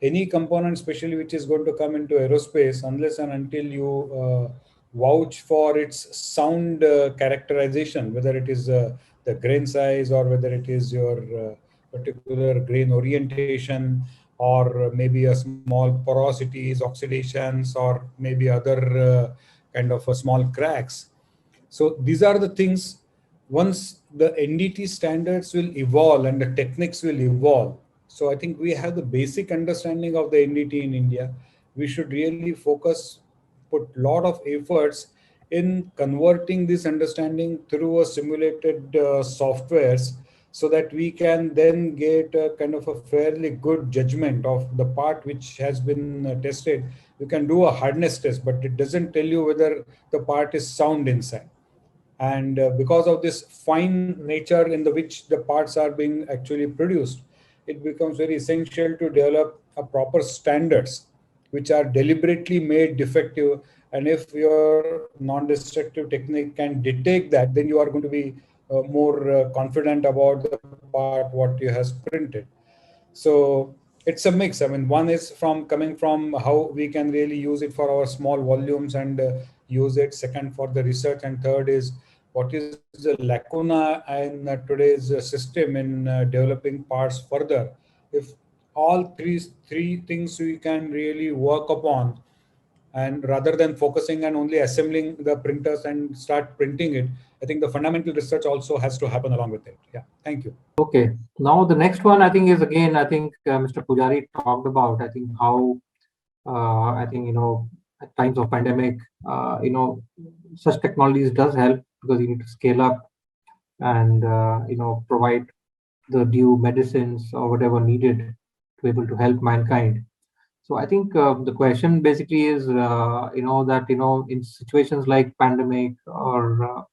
Any component, especially which is going to come into aerospace, unless and until you vouch for its sound characterization, whether it is the grain size or whether it is your particular grain orientation, or maybe a small porosities, oxidations, or maybe other kind of small cracks. So these are the things, once the NDT standards will evolve and the techniques will evolve. So I think we have the basic understanding of the NDT in India. We should really focus, put a lot of efforts in converting this understanding through a simulated softwares, so that we can then get a kind of a fairly good judgment of the part which has been tested. You can do a hardness test, but it doesn't tell you whether the part is sound inside. And because of this fine nature in the which the parts are being actually produced, it becomes very essential to develop a proper standards which are deliberately made defective. And if your non-destructive technique can detect that, then you are going to be more confident about the part what you has printed. So it's a mix. I mean, one is from coming from how we can really use it for our small volumes and use it. Second, for the research, and third is what is the lacuna in today's system in developing parts further. If all three things we can really work upon, and rather than focusing and only assembling the printers and start printing it, I think the fundamental research also has to happen along with it. Yeah, thank you. Okay, now the next one I think is, again, I think Mr. Pujari talked about, I think how I think at times of pandemic, such technologies does help, because you need to scale up and provide the due medicines or whatever needed to be able to help mankind. So I think the question basically is, that, in situations like pandemic or,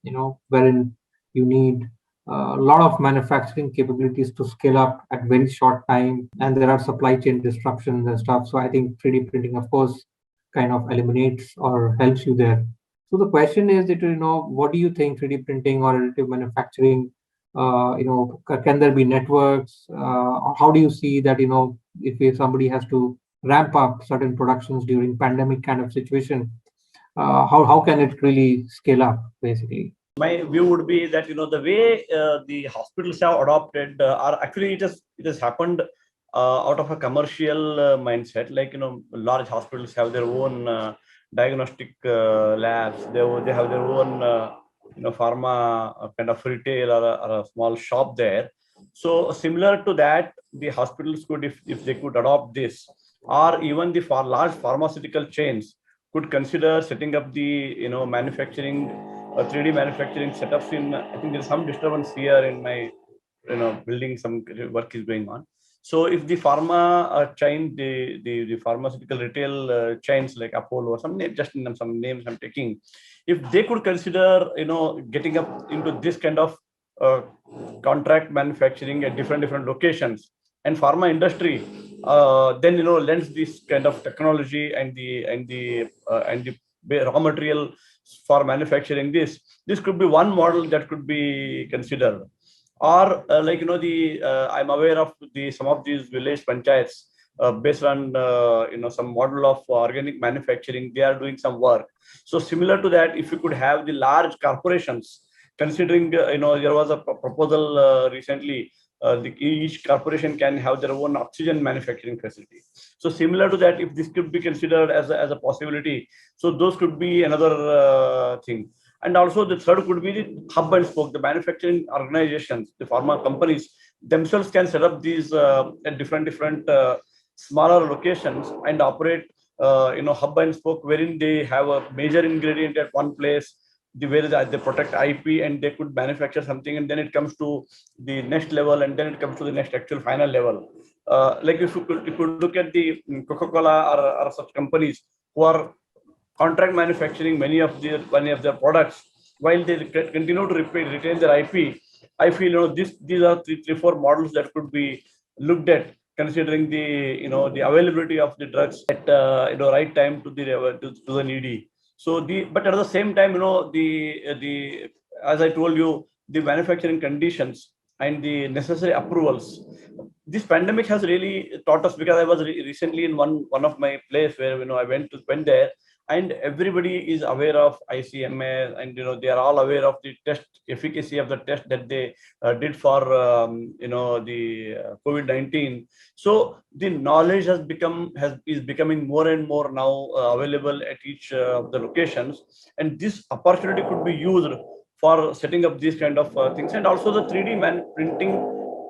wherein you need a lot of manufacturing capabilities to scale up at very short time, and there are supply chain disruptions and stuff. So I think 3D printing, of course, kind of eliminates or helps you there. So the question is that, what do you think 3D printing or additive manufacturing, can there be networks? Or how do you see that, if somebody has to ramp up certain productions during pandemic kind of situation, how can it really scale up, basically? My view would be that the way the hospitals have adopted are actually it has happened out of a commercial mindset. Like large hospitals have their own diagnostic labs. They have their own pharma kind of retail or a small shop there. So similar to that, the hospitals could, if they could adopt this, or even the large pharmaceutical chains could consider setting up the manufacturing 3D manufacturing setups in. I think there's some disturbance here in my building. Some work is going on. So if the pharma chain, the pharmaceutical retail chains like Apollo or some name, just some names I'm taking, if they could consider getting up into this kind of contract manufacturing at different locations, and pharma industry then lends this kind of technology and the raw material for manufacturing this could be one model that could be considered. Or I'm aware of some of these village panchayats based on some model of organic manufacturing. They are doing some work. So similar to that, if you could have the large corporations, considering there was a proposal recently, each corporation can have their own oxygen manufacturing facility. So similar to that, if this could be considered as a possibility, so those could be another thing. And also the third could be the hub and spoke. The manufacturing organizations, the pharma companies themselves can set up these at different smaller locations and operate hub and spoke, wherein they have a major ingredient at one place, where they protect IP, and they could manufacture something, and then it comes to the next level, and then it comes to the next actual final level. Like if you could look at the Coca-Cola or such companies who are contract manufacturing many of their products, while they continue to retain their IP. I feel these are three, four models that could be looked at, considering the availability of the drugs at right time to the needy. So but at the same time, the as I told you, the manufacturing conditions and the necessary approvals. This pandemic has really taught us, because I was recently in one of my place where I went there, and everybody is aware of ICMA, and they are all aware of the test efficacy of the test that they did for the COVID-19. So the knowledge is becoming more and more now available at each of the locations, and this opportunity could be used for setting up these kind of things. And also the 3D printing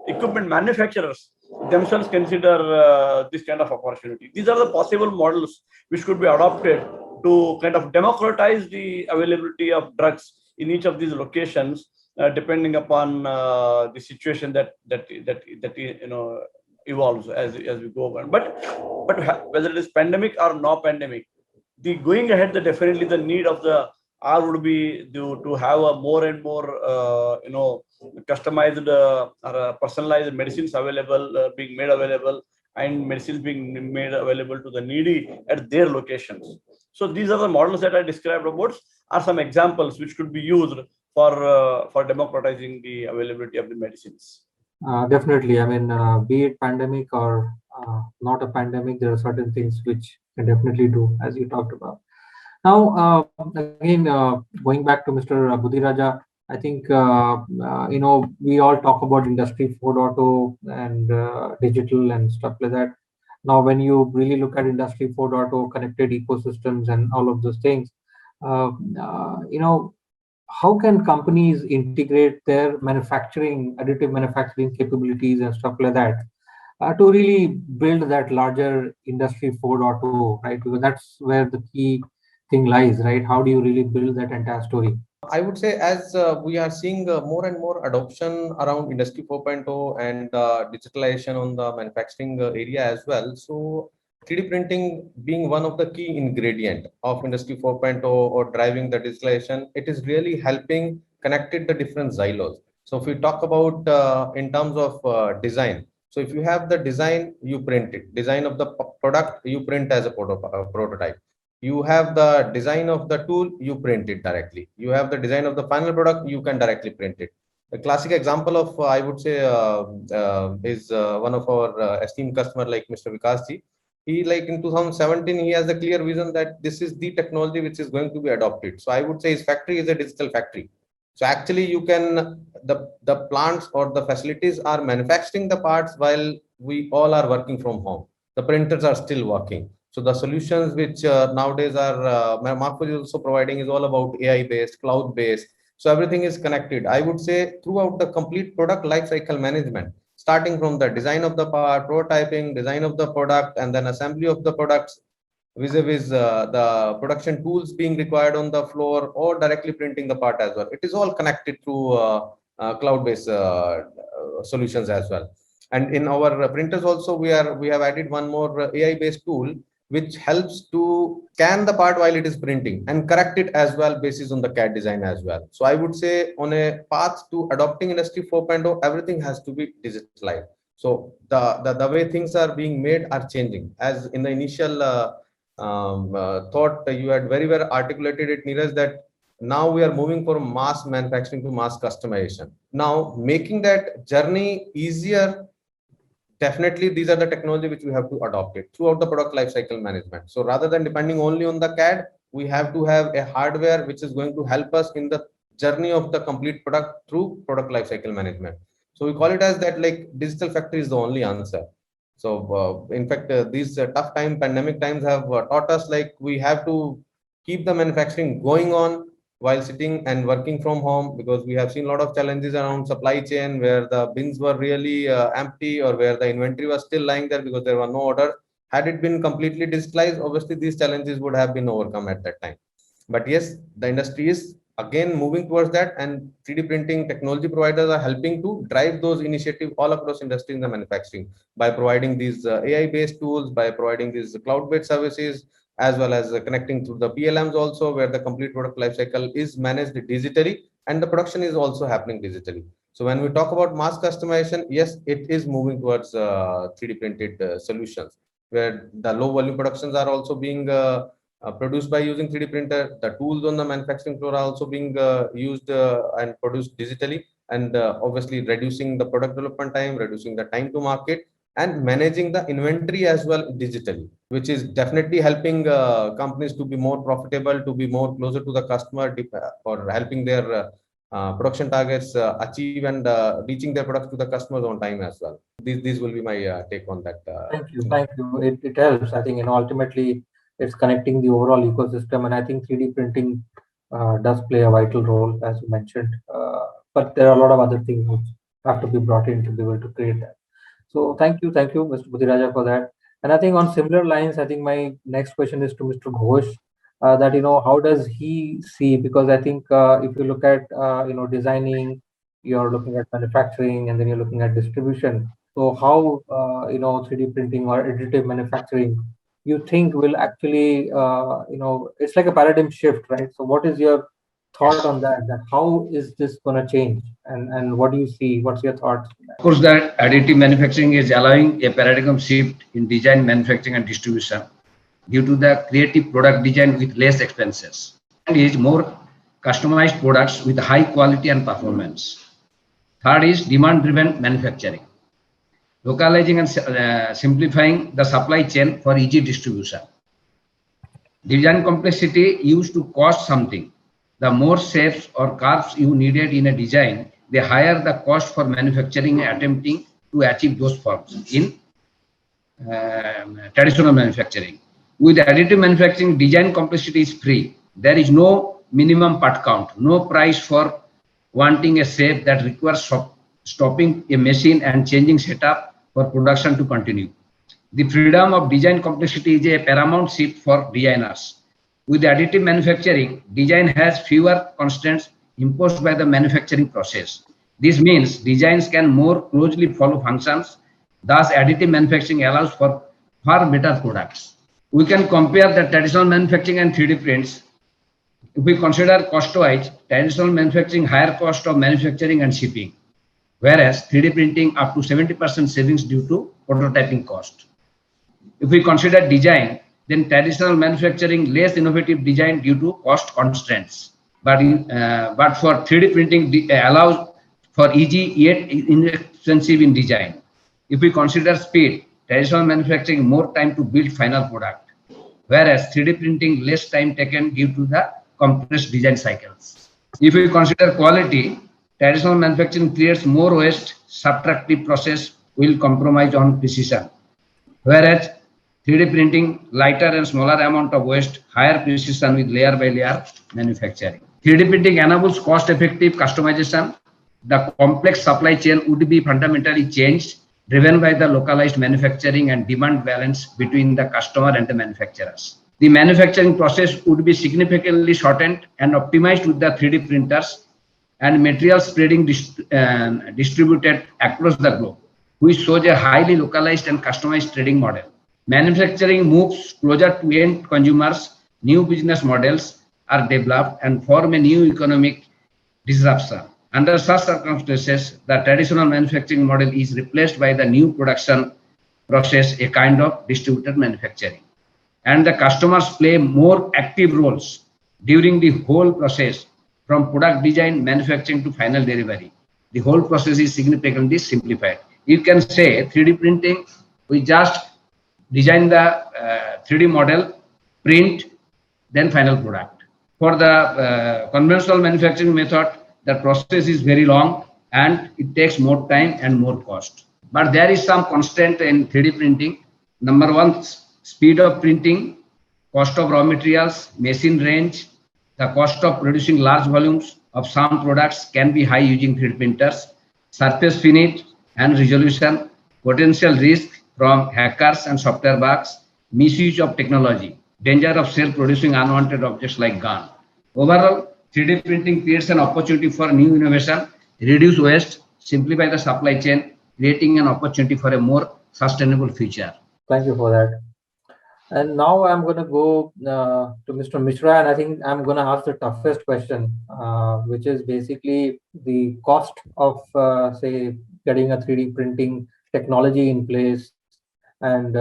equipment manufacturers themselves consider this kind of opportunity. These are the possible models which could be adopted to kind of democratize the availability of drugs in each of these locations, depending upon the situation that evolves as we go on. But whether it is pandemic or no pandemic, the going ahead, definitely the need of the hour would be to have a more and more customized or personalized medicines available, being made available, and medicines being made available to the needy at their locations. So these are the models that I described about, are some examples which could be used for democratizing the availability of the medicines. Definitely. I mean, be it pandemic or not a pandemic, there are certain things which can definitely do, as you talked about. Now, again, going back to Mr. Budhiraja, I think, we all talk about Industry 4.0 and digital and stuff like that. Now, when you really look at Industry 4.0, connected ecosystems and all of those things, how can companies integrate their additive manufacturing capabilities and stuff like that to really build that larger Industry 4.0, right? Because that's where the key thing lies, right? How do you really build that entire story? I would say, as we are seeing more and more adoption around Industry 4.0 and digitalization on the manufacturing area as well. So 3D printing being one of the key ingredient of Industry 4.0 or driving the digitalization, it is really helping connected the different silos. So if we talk about in terms of design, so if you have the design, you print it. Design of the product, you print as a prototype. You have the design of the tool, you print it directly. You have the design of the final product, you can directly print it. A classic example of, I would say, is one of our esteemed customer like Mr. Vikasji. He, like in 2017, he has a clear vision that this is the technology which is going to be adopted. So I would say his factory is a digital factory. So actually you can, the plants or the facilities are manufacturing the parts while we all are working from home. The printers are still working. So the solutions which nowadays are Marco is also providing is all about AI based, cloud based. So everything is connected. I would say throughout the complete product lifecycle management, starting from the design of the part, prototyping, design of the product, and then assembly of the products, vis-a-vis the production tools being required on the floor, or directly printing the part as well. It is all connected through cloud-based solutions as well. And in our printers also, we have added one more AI-based tool which helps to scan the part while it is printing and correct it as well basis on the CAD design as well. So I would say on a path to adopting Industry 4.0, everything has to be digitalized. So the way things are being made are changing. As in the initial thought, you had very well articulated it, Neeraj, that now we are moving from mass manufacturing to mass customization. Now, making that journey easier, definitely these are the technology which we have to adopt it throughout the product lifecycle management. So rather than depending only on the CAD, we have to have a hardware which is going to help us in the journey of the complete product through product lifecycle management. So we call it as that, like digital factory is the only answer. So in fact, these tough time, pandemic times have taught us like we have to keep the manufacturing going on while sitting and working from home, because we have seen a lot of challenges around supply chain where the bins were really empty, or where the inventory was still lying there because there were no orders. Had it been completely digitalized, obviously these challenges would have been overcome at that time. But yes, the industry is again moving towards that, and 3D printing technology providers are helping to drive those initiatives all across industry in the manufacturing by providing these AI-based tools, by providing these cloud-based services, as well as connecting to the PLMs also, where the complete product lifecycle is managed digitally and the production is also happening digitally. So when we talk about mass customization, yes, it is moving towards 3D printed solutions, where the low volume productions are also being produced by using 3D printer. The tools on the manufacturing floor are also being used and produced digitally, and obviously reducing the product development time, reducing the time to market, and managing the inventory as well digitally, which is definitely helping companies to be more profitable, to be more closer to the customer, or helping their production targets achieve and reaching their products to the customers on time as well. These will be my take on that. Thank you. It helps. I think ultimately it's connecting the overall ecosystem, and I think 3D printing does play a vital role, as you mentioned. But there are a lot of other things which have to be brought in to be able to create that. So thank you, Mr. Budhiraja, for that. And I think on similar lines, I think my next question is to Mr. Ghosh. That how does he see? Because I think if you look at designing, you're looking at manufacturing, and then you're looking at distribution. So how 3D printing or additive manufacturing, you think will actually it's like a paradigm shift, right? So what is your thought on that? That how is this going to change, and what do you see? What's your thoughts? Of course, that additive manufacturing is allowing a paradigm shift in design, manufacturing, and distribution due to the creative product design with less expenses, and is more customized products with high quality and performance. Third is demand-driven manufacturing, localizing and simplifying the supply chain for easy distribution. Design complexity used to cost something. The more shapes or curves you needed in a design, the higher the cost for manufacturing and attempting to achieve those forms in traditional manufacturing. With additive manufacturing, design complexity is free. There is no minimum part count, no price for wanting a shape that requires stopping a machine and changing setup for production to continue. The freedom of design complexity is a paramount shift for designers. With additive manufacturing, design has fewer constraints imposed by the manufacturing process. This means designs can more closely follow functions. Thus, additive manufacturing allows for for better products. We can compare the traditional manufacturing and 3D prints. If we consider cost-wise, traditional manufacturing higher cost of manufacturing and shipping, whereas 3D printing up to 70% savings due to prototyping cost. If we consider design, then traditional manufacturing less innovative design due to cost constraints. But for 3D printing allows for easy yet inexpensive in design. If we consider speed, traditional manufacturing more time to build final product, whereas 3D printing less time taken due to the compressed design cycles. If we consider quality, traditional manufacturing creates more waste, subtractive process will compromise on precision, whereas 3D printing lighter and smaller amount of waste, higher precision with layer by layer manufacturing. 3D printing enables cost-effective customization. The complex supply chain would be fundamentally changed, driven by the localized manufacturing and demand balance between the customer and the manufacturers. The manufacturing process would be significantly shortened and optimized with the 3D printers and material spreading distributed across the globe, which shows a highly localized and customized trading model. Manufacturing moves closer to end consumers, new business models are developed and form a new economic disruption. Under such circumstances, the traditional manufacturing model is replaced by the new production process, a kind of distributed manufacturing. And the customers play more active roles during the whole process, from product design, manufacturing to final delivery. The whole process is significantly simplified. You can say 3D printing, we just design the 3D model, print, then final product. For the conventional manufacturing method, the process is very long and it takes more time and more cost. But there is some constraint in 3D printing. Number one, speed of printing, cost of raw materials, machine range, the cost of producing large volumes of some products can be high using 3D printers, surface finish and resolution, potential risk from hackers and software bugs, misuse of technology, danger of self-producing unwanted objects like gun. Overall, 3D printing creates an opportunity for new innovation, reduce waste, simplify the supply chain, creating an opportunity for a more sustainable future. Thank you for that. And now I'm going to go to Mr. Mishra, and I think I'm going to ask the toughest question, which is basically the cost of, say, getting a 3D printing technology in place and,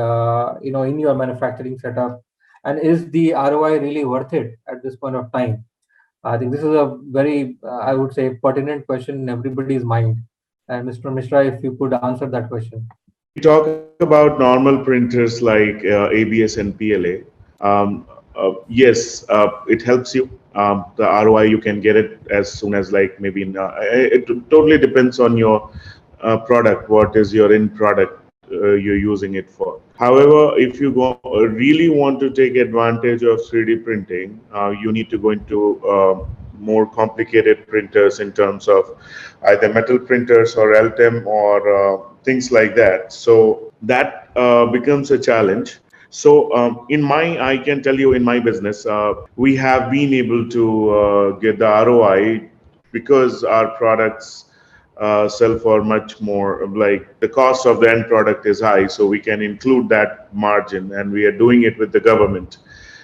in your manufacturing setup. And is the ROI really worth it at this point of time? I think this is a very, I would say, pertinent question in everybody's mind. And Mr. Mishra, if you could answer that question. We talk about normal printers like ABS and PLA. Yes, it helps you. The ROI, you can get it as soon as like maybe it totally depends on your product. What is your end product you're using it for? However, if you really want to take advantage of 3D printing, you need to go into more complicated printers in terms of either metal printers or LTEM or things like that. So that becomes a challenge. So I can tell you in my business, we have been able to get the ROI because our products sell for much more, like the cost of the end product is high, so we can include that margin, and we are doing it with the government.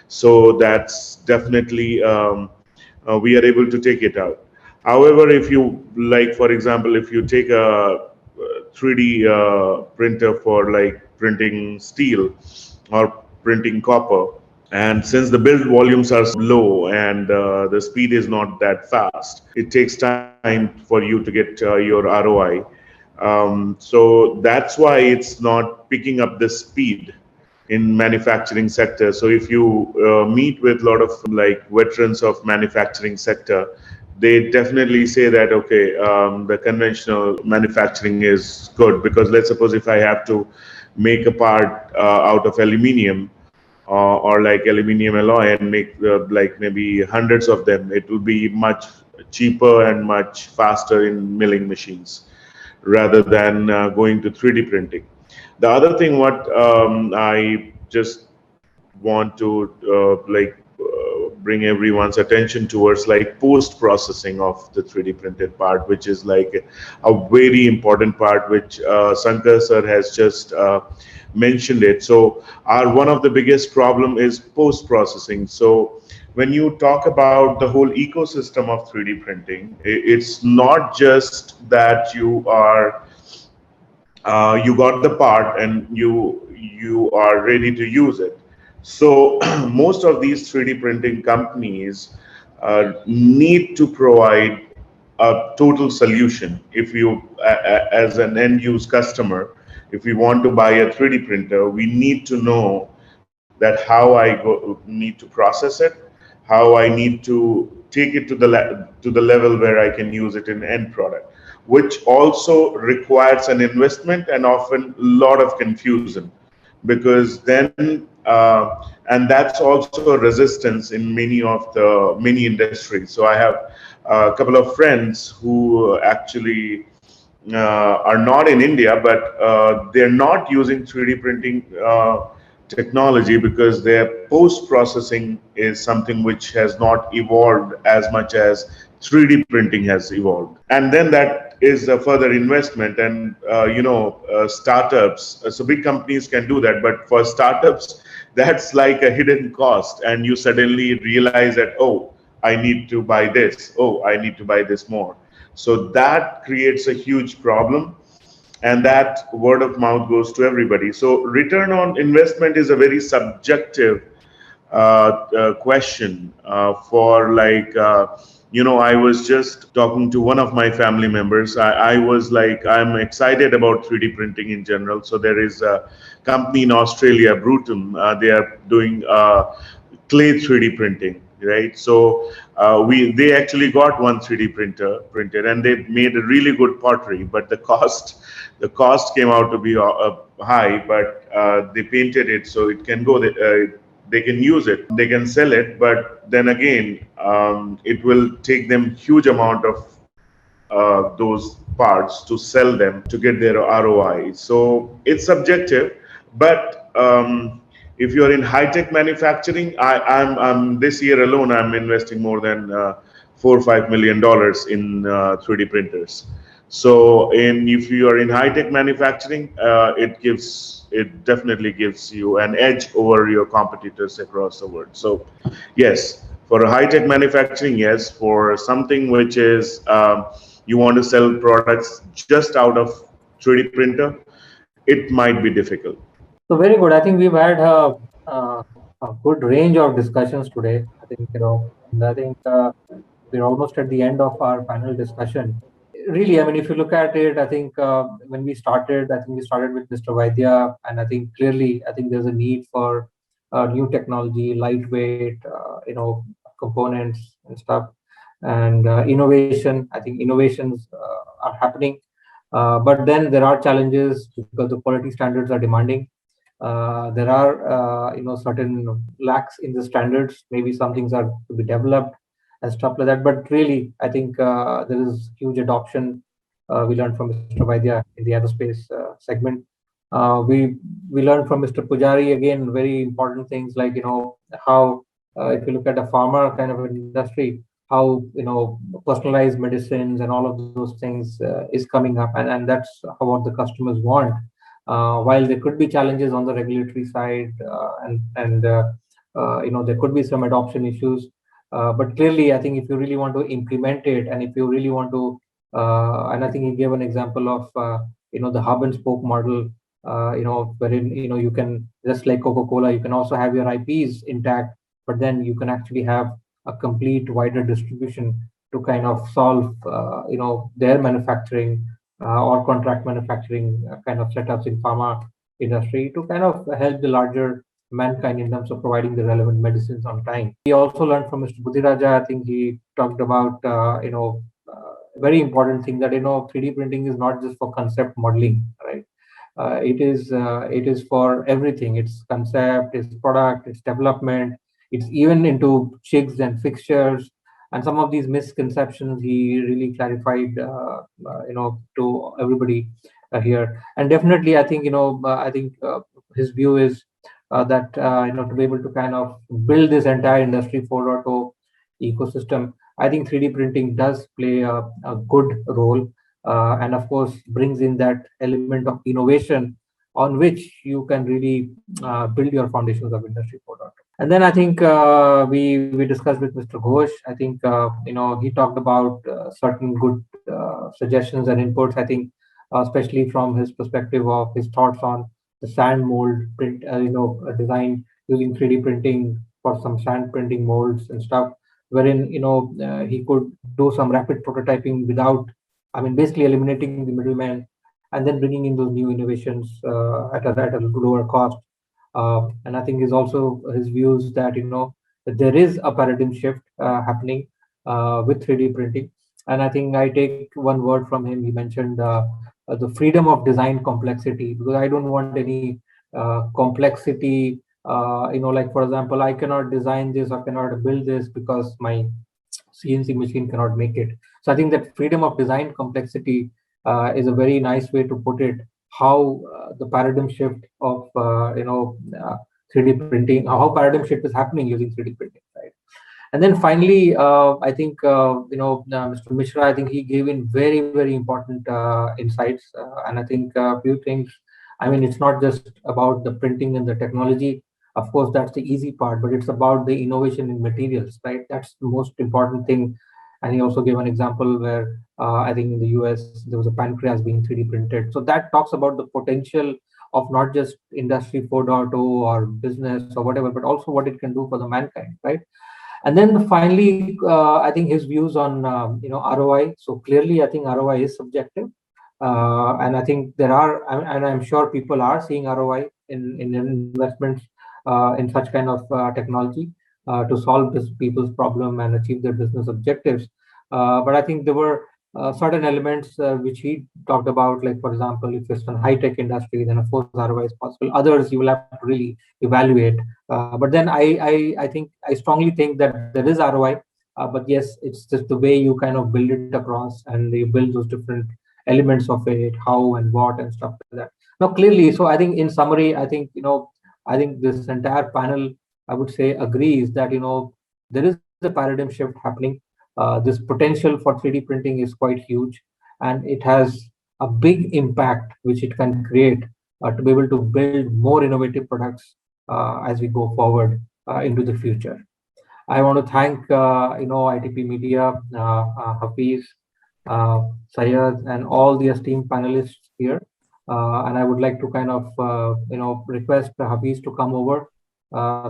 So that's definitely, we are able to take it out. However, if you, like, for example, if you take a 3D printer for like printing steel or printing copper, and since the build volumes are low and the speed is not that fast, it takes time for you to get your ROI. So that's why it's not picking up the speed in manufacturing sector. So if you meet with a lot of like veterans of manufacturing sector, they definitely say that, okay, the conventional manufacturing is good, because let's suppose if I have to make a part out of aluminium, or like aluminium alloy, and make like maybe hundreds of them, it will be much cheaper and much faster in milling machines rather than going to 3D printing. The other thing what I just want to bring everyone's attention towards like post processing of the 3D printed part, which is like a very important part, which Sankar sir has just mentioned it. So our one of the biggest problem is post processing. So when you talk about the whole ecosystem of 3D printing, it's not just that you got the part and you are ready to use it. So most of these 3D printing companies need to provide a total solution. If you, as an end use customer, if we want to buy a 3D printer, we need to know that how I need to process it, how I need to take it to the level where I can use it in end product, which also requires an investment and often a lot of confusion, because then and that's also a resistance in many industries. So I have a couple of friends who actually are not in India, but they're not using 3D printing technology because their post processing is something which has not evolved as much as 3D printing has evolved. And then that is a further investment. And startups, so big companies can do that, but for startups, that's like a hidden cost. And you suddenly realize that, oh, I need to buy this. Oh, I need to buy this more. So that creates a huge problem, and that word of mouth goes to everybody. So return on investment is a very subjective question for like, I was just talking to one of my family members. I was like, I'm excited about 3D printing in general. So there is a company in Australia, Brutum. They are doing clay 3D printing, right? So they actually got one 3D printer printed, and they made a really good pottery. But the cost came out to be high. But they painted it so it can go. They can use it, they can sell it, but then again, it will take them huge amount of those parts to sell them to get their ROI. So it's subjective, but if you're in high-tech manufacturing, I'm this year alone, I'm investing more than $4 or $5 million in 3D printers. So if you are in high-tech manufacturing, it definitely gives you an edge over your competitors across the world. So yes, for a high-tech manufacturing, yes. For something which is you want to sell products just out of 3D printer, it might be difficult. So very good. I think we've had a good range of discussions today. I think, and I think we're almost at the end of our panel discussion. Really, I mean, if you look at it, I think when we started, I think we started with Mr. Vaidya, and I think clearly, I think there's a need for new technology, lightweight, components and stuff, and innovation. I think innovations are happening, but then there are challenges because the quality standards are demanding. There are, certain lacks in the standards. Maybe some things are to be developed and stuff like that. But really, I think there is huge adoption. We learned from Mr. Vaidya in the aerospace segment. We learned from Mr. Pujari again very important things like how if you look at a pharma kind of an industry, how personalized medicines and all of those things is coming up, and that's what the customers want. While there could be challenges on the regulatory side, and there could be some adoption issues. But clearly, I think if you really want to implement it, and if you really want to, and I think he gave an example of, the hub and spoke model, wherein, you can, just like Coca-Cola, you can also have your IPs intact, but then you can actually have a complete wider distribution to kind of solve, their manufacturing or contract manufacturing kind of setups in pharma industry to kind of help the larger mankind in terms of providing the relevant medicines on time. We also learned from Mr. Budhiraja. I think he talked about, very important thing that, 3D printing is not just for concept modeling, right? It is for everything. It's concept, it's product, it's development, it's even into jigs and fixtures. And some of these misconceptions he really clarified, to everybody here. And definitely, I think, his view is to be able to kind of build this entire industry 4.0 ecosystem. I think 3D printing does play a good role, and of course brings in that element of innovation on which you can really build your foundations of industry 4.0. And then I think we discussed with Mr. Ghosh. I think he talked about certain good suggestions and inputs. I think especially from his perspective of his thoughts on the sand mold print, design using 3D printing for some sand printing molds and stuff, wherein he could do some rapid prototyping without, I mean, basically eliminating the middleman and then bringing in those new innovations at a lower cost. And I think is also his views that that there is a paradigm shift happening with 3D printing. And I think I take one word from him. He mentioned the freedom of design complexity, because I don't want any complexity. Like for example, I cannot design this or cannot build this because my CNC machine cannot make it. So I think that freedom of design complexity is a very nice way to put it. How the paradigm shift of 3D printing, how paradigm shift is happening using 3D printing, right? And then finally, I think Mr. Mishra, I think he gave in very important insights, and I think a few things. I mean, it's not just about the printing and the technology. Of course, that's the easy part, but it's about the innovation in materials, right? That's the most important thing. And he also gave an example where I think in the US there was a pancreas being 3D printed. So that talks about the potential of not just industry 4.0 or business or whatever, but also what it can do for the mankind, right? And then finally, I think his views on ROI. So clearly, I think ROI is subjective, and I think there are, and I'm sure people are seeing ROI in investments in such kind of technology to solve this people's problem and achieve their business objectives. But I think there were certain elements which he talked about, like for example, if it's a high-tech industry, then of course ROI is possible. Others you will have to really evaluate. But then I think I strongly think that there is ROI. But yes, it's just the way you kind of build it across and you build those different elements of it, how and what and stuff like that. Now clearly, so I think in summary, I think I think this entire panel, I would say, agrees that there is a paradigm shift happening. This potential for 3D printing is quite huge, and it has a big impact which it can create to be able to build more innovative products as we go forward into the future. I want to thank ITP Media, Hafiz, Sayed, and all the esteemed panelists here. And I would like to kind of request Hafiz to come over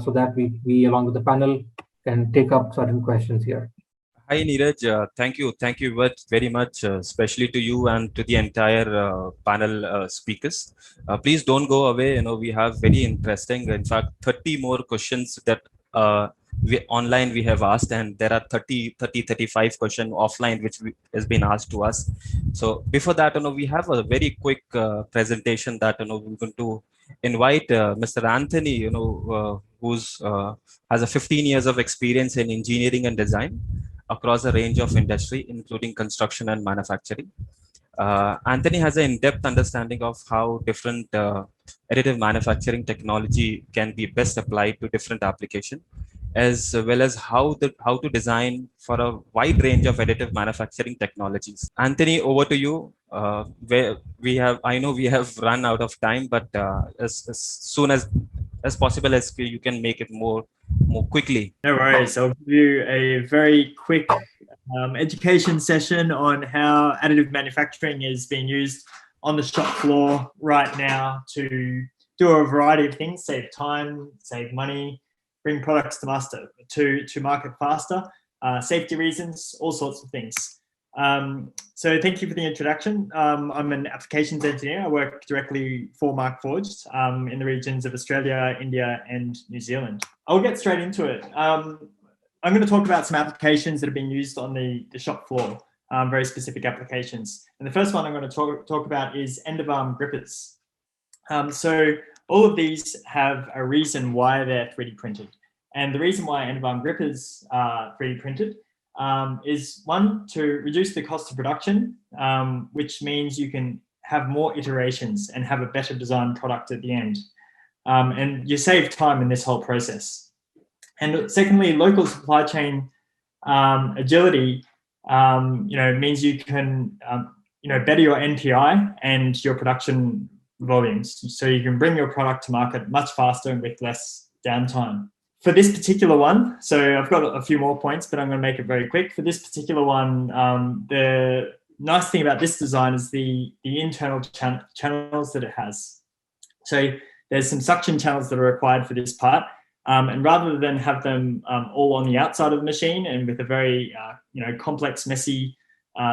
so that we along with the panel can take up certain questions here. Hi Neeraj, thank you very much, especially to you and to the entire panel speakers. Please don't go away. We have very interesting, in fact, 30 more questions that online we have asked, and there are 35 questions offline which has been asked to us. So before that, we have a very quick presentation that we're going to invite Mr. Anthony, who's has a 15 years of experience in engineering and design across a range of industry, including construction and manufacturing. Anthony has an in-depth understanding of how different additive manufacturing technology can be best applied to different applications, as well as how to design for a wide range of additive manufacturing technologies. Anthony, over to you. Where I know we have run out of time, but as soon as possible as you can make it more quickly. No worries. I'll give you a very quick education session on how additive manufacturing is being used on the shop floor right now to do a variety of things: save time, save money, bring products to market faster, safety reasons, all sorts of things. So thank you for the introduction. I'm an applications engineer. I work directly for Markforged in the regions of Australia, India, and New Zealand. I'll get straight into it. I'm going to talk about some applications that have been used on the shop floor, very specific applications. And the first one I'm going to talk about is end-of-arm grippers. So all of these have a reason why they're 3D printed. And the reason why end-of-arm grippers are 3D printed is one, to reduce the cost of production, which means you can have more iterations and have a better designed product at the end. and you save time in this whole process. And secondly, local supply chain agility, means you can, better your NPI and your production volumes. So you can bring your product to market much faster and with less downtime. For this particular one, so I've got a few more points, but I'm going to make it very quick. For this particular one, the nice thing about this design is the internal channels that it has. So there's some suction channels that are required for this part. And rather than have them all on the outside of the machine and with a very complex, messy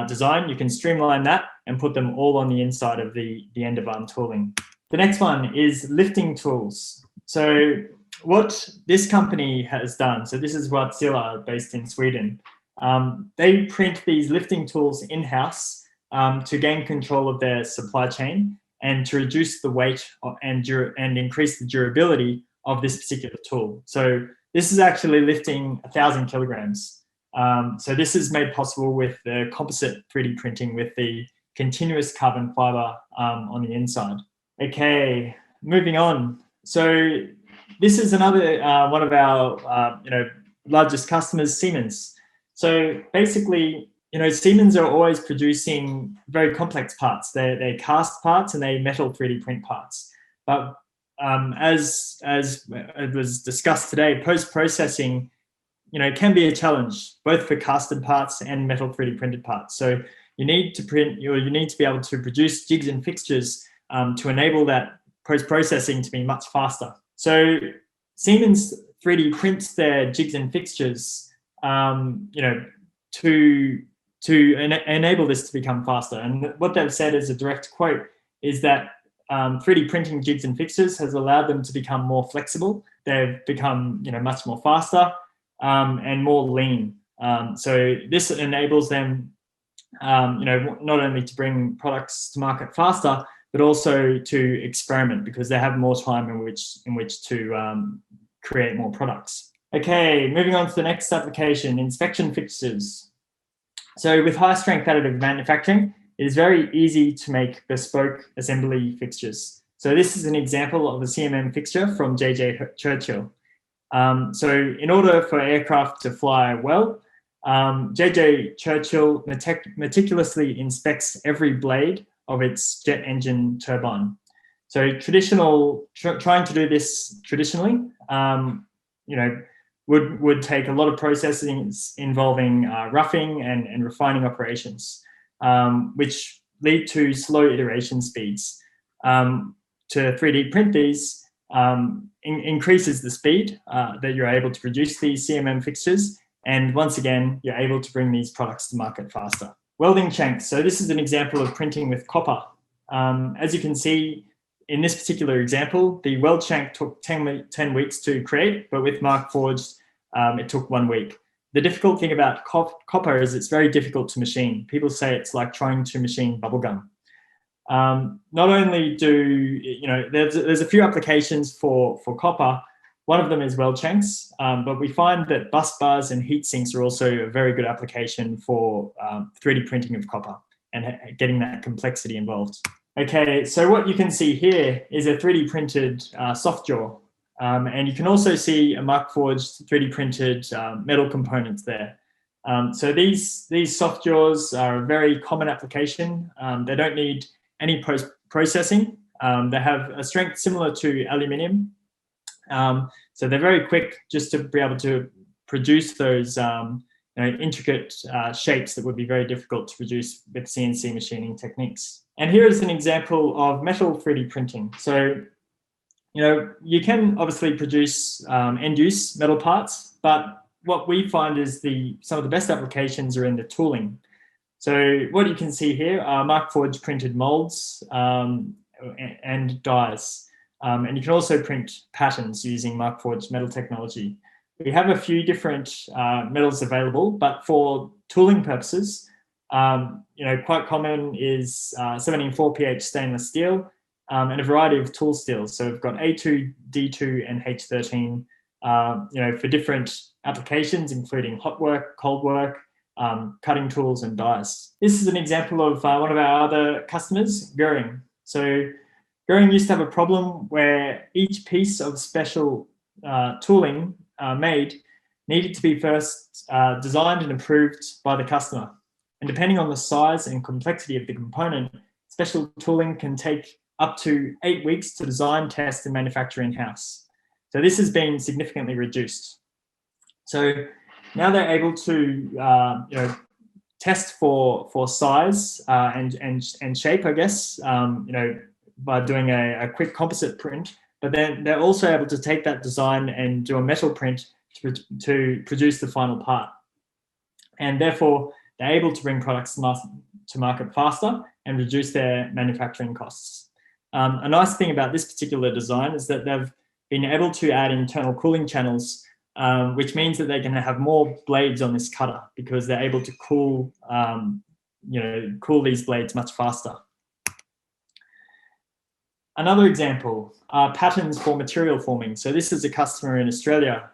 design, you can streamline that and put them all on the inside of the end of arm tooling. The next one is lifting tools. So what this company has done, so this is Wärtsilä, based in Sweden. They print these lifting tools in-house to gain control of their supply chain and to reduce the weight and increase the durability of this particular tool. So this is actually lifting 1,000 kilograms. So this is made possible with the composite 3D printing with the continuous carbon fiber on the inside. Okay, moving on. So this is another one of our largest customers, Siemens. So basically, Siemens are always producing very complex parts. They're cast parts and they metal 3D print parts. But as it was discussed today, post-processing, can be a challenge both for casted parts and metal 3D printed parts. So you need to print, you need to be able to produce jigs and fixtures to enable that post-processing to be much faster. So Siemens 3D prints their jigs and fixtures, to enable this to become faster. And what they've said as a direct quote is that 3D printing jigs and fixtures has allowed them to become more flexible. They've become, much more faster and more lean. So this enables them, not only to bring products to market faster, but also to experiment because they have more time in which to create more products. Okay, moving on to the next application, inspection fixtures. So with high strength additive manufacturing, it is very easy to make bespoke assembly fixtures. So this is an example of a CMM fixture from J.J. Churchill. So in order for aircraft to fly well, J.J. Churchill meticulously inspects every blade of its jet engine turbine. So trying to do this traditionally, would take a lot of processing involving roughing and refining operations, which lead to slow iteration speeds. To 3D print these increases the speed that you're able to produce these CMM fixtures. And once again, you're able to bring these products to market faster. Welding shanks. So this is an example of printing with copper. As you can see, in this particular example, the weld shank took 10 weeks to create, but with Markforged, it took 1 week. The difficult thing about copper is it's very difficult to machine. People say it's like trying to machine bubblegum. Not only there's a few applications for copper. One of them is weld shanks, but we find that bus bars and heat sinks are also a very good application for 3D printing of copper and getting that complexity involved. Okay, so what you can see here is a 3D printed soft jaw. And you can also see a Markforged 3D printed metal components there. So these soft jaws are a very common application. They don't need any post-processing. They have a strength similar to aluminium. So they're very quick just to be able to produce those intricate shapes that would be very difficult to produce with CNC machining techniques. And here is an example of metal 3D printing. So, you can obviously produce end-use metal parts, but what we find is some of the best applications are in the tooling. So what you can see here are Markforged printed molds and dies. And you can also print patterns using Markforged metal technology. We have a few different metals available, but for tooling purposes, quite common is 74 pH stainless steel and a variety of tool steels. So we've got A2, D2, and H13, for different applications, including hot work, cold work, cutting tools, and dies. This is an example of one of our other customers, Goering. So Goering used to have a problem where each piece of special tooling made needed to be first designed and approved by the customer. And depending on the size and complexity of the component, special tooling can take up to 8 weeks to design, test, and manufacture in-house. So this has been significantly reduced. So now they're able to test for size and shape, I guess, by doing a quick composite print. But then they're also able to take that design and do a metal print to produce the final part. And therefore, they're able to bring products to market faster and reduce their manufacturing costs. A nice thing about this particular design is that they've been able to add internal cooling channels, which means that they can have more blades on this cutter because they're able to cool these blades much faster. Another example are patterns for material forming. So this is a customer in Australia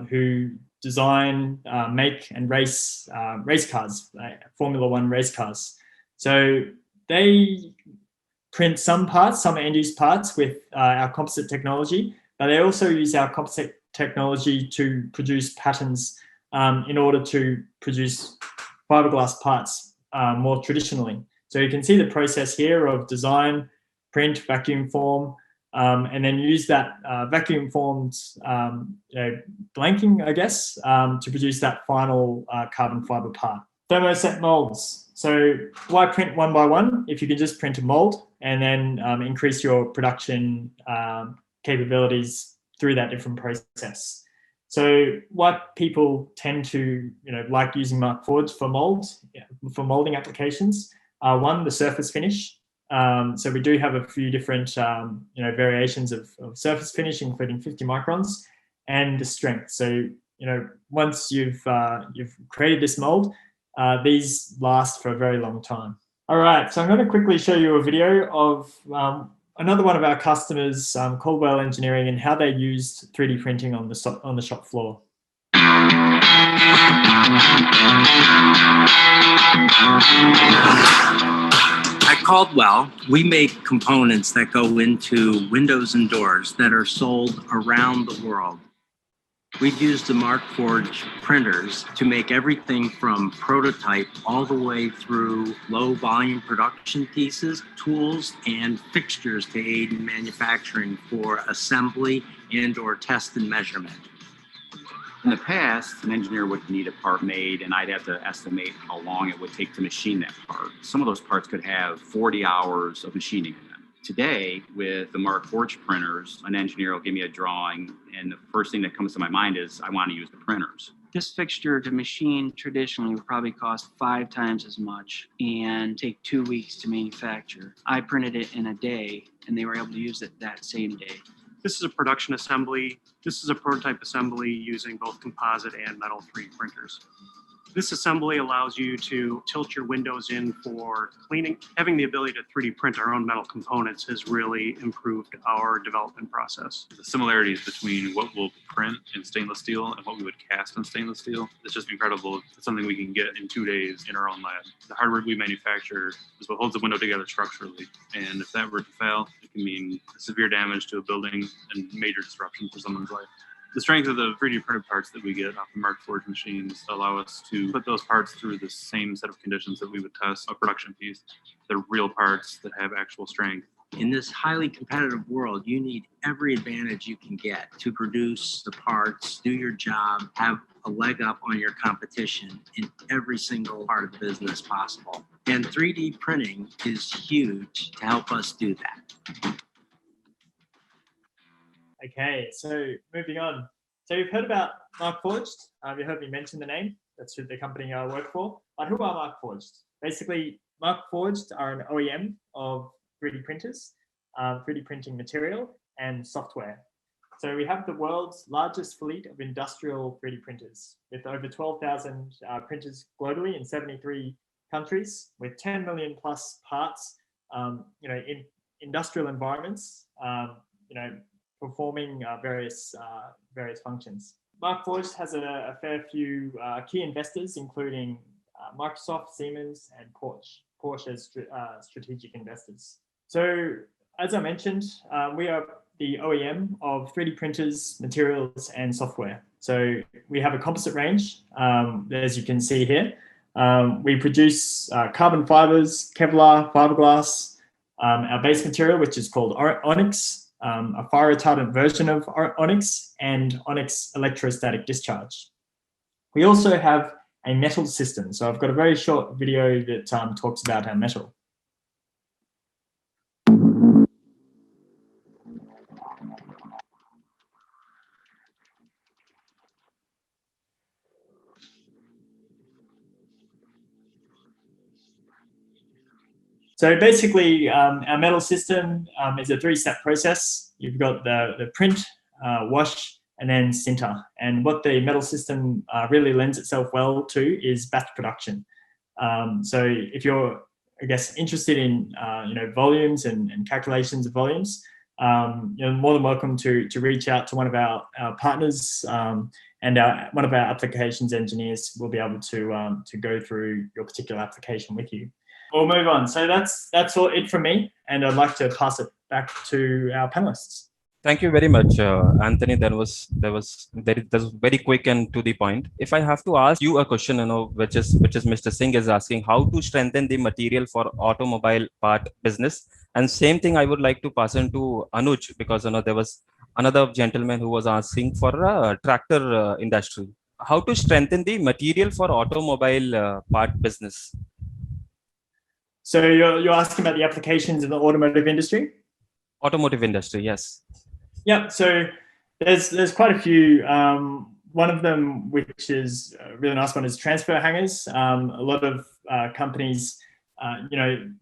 who design, make and race cars, Formula One race cars. So they print some parts, some end-use parts with our composite technology, but they also use our composite technology to produce patterns in order to produce fiberglass parts more traditionally. So you can see the process here of design, print, vacuum form, and then use that vacuum formed blanking, I guess, to produce that final carbon fiber part. Thermoset molds. So why print one by one if you can just print a mold and then increase your production capabilities through that different process? So what people tend to like using Markforged for molds, for molding applications, one, the surface finish. So we do have a few different variations of surface finish, including 50 microns, and the strength. So once you've created this mold, these last for a very long time. All right, so I'm going to quickly show you a video of another one of our customers, Caldwell Engineering, and how they used 3D printing on the shop floor. At Caldwell, we make components that go into windows and doors that are sold around the world. We've used the Markforged printers to make everything from prototype all the way through low volume production pieces, tools, and fixtures to aid in manufacturing for assembly and/or test and measurement. In the past, an engineer would need a part made and I'd have to estimate how long it would take to machine that part. Some of those parts could have 40 hours of machining in them. Today, with the Markforged printers, an engineer will give me a drawing and the first thing that comes to my mind is I want to use the printers. This fixture to machine traditionally would probably cost 5 times as much and take 2 weeks to manufacture. I printed it in a day and they were able to use it that same day. This is a production assembly. This is a prototype assembly using both composite and metal 3D printers. This assembly allows you to tilt your windows in for cleaning. Having the ability to 3D print our own metal components has really improved our development process. The similarities between what we'll print in stainless steel and what we would cast in stainless steel is just incredible. It's something we can get in 2 days in our own lab. The hardware we manufacture is what holds the window together structurally. And if that were to fail, it can mean severe damage to a building and major disruption for someone's life. The strength of the 3D printed parts that we get off the Markforged machines allow us to put those parts through the same set of conditions that we would test a production piece. They're real parts that have actual strength. In this highly competitive world, you need every advantage you can get to produce the parts, do your job, have a leg up on your competition in every single part of the business possible. And 3D printing is huge to help us do that. Okay, so moving on. So you've heard about Markforged. You heard me mention the name. That's the company I work for. But who are Markforged? Basically, Markforged are an OEM of 3D printers, 3D printing material and software. So we have the world's largest fleet of industrial 3D printers with over 12,000 printers globally in 73 countries with 10 million plus parts, in industrial environments, performing various functions. Markforged has a fair few key investors, including Microsoft, Siemens, and Porsche as strategic investors. So as I mentioned, we are the OEM of 3D printers, materials, and software. So we have a composite range, as you can see here. We produce carbon fibers, Kevlar, fiberglass, our base material, which is called Onyx, a fire retardant version of Onyx, and Onyx electrostatic discharge. We also have a metal system. So I've got a very short video that talks about our metal. So basically, our metal system is a 3-step process. You've got the print, wash, and then sinter. And what the metal system really lends itself well to is batch production. So if you're, I guess, interested in volumes and calculations of volumes, you're more than welcome to reach out to one of our partners, and one of our applications engineers will be able to go through your particular application with you. We'll move on. So that's all it from me, and I'd like to pass it back to our panelists. Thank you very much, Anthony. That was very quick and to the point. If I have to ask you a question, which is Mr. Singh is asking, how to strengthen the material for automobile part business, and same thing I would like to pass on to Anuj, because there was another gentleman who was asking for a tractor industry. How to strengthen the material for automobile part business? So you're asking about the applications in the automotive industry? Automotive industry, yes. Yeah, so there's quite a few. One of them, which is a really nice one, is transfer hangers. A lot of companies,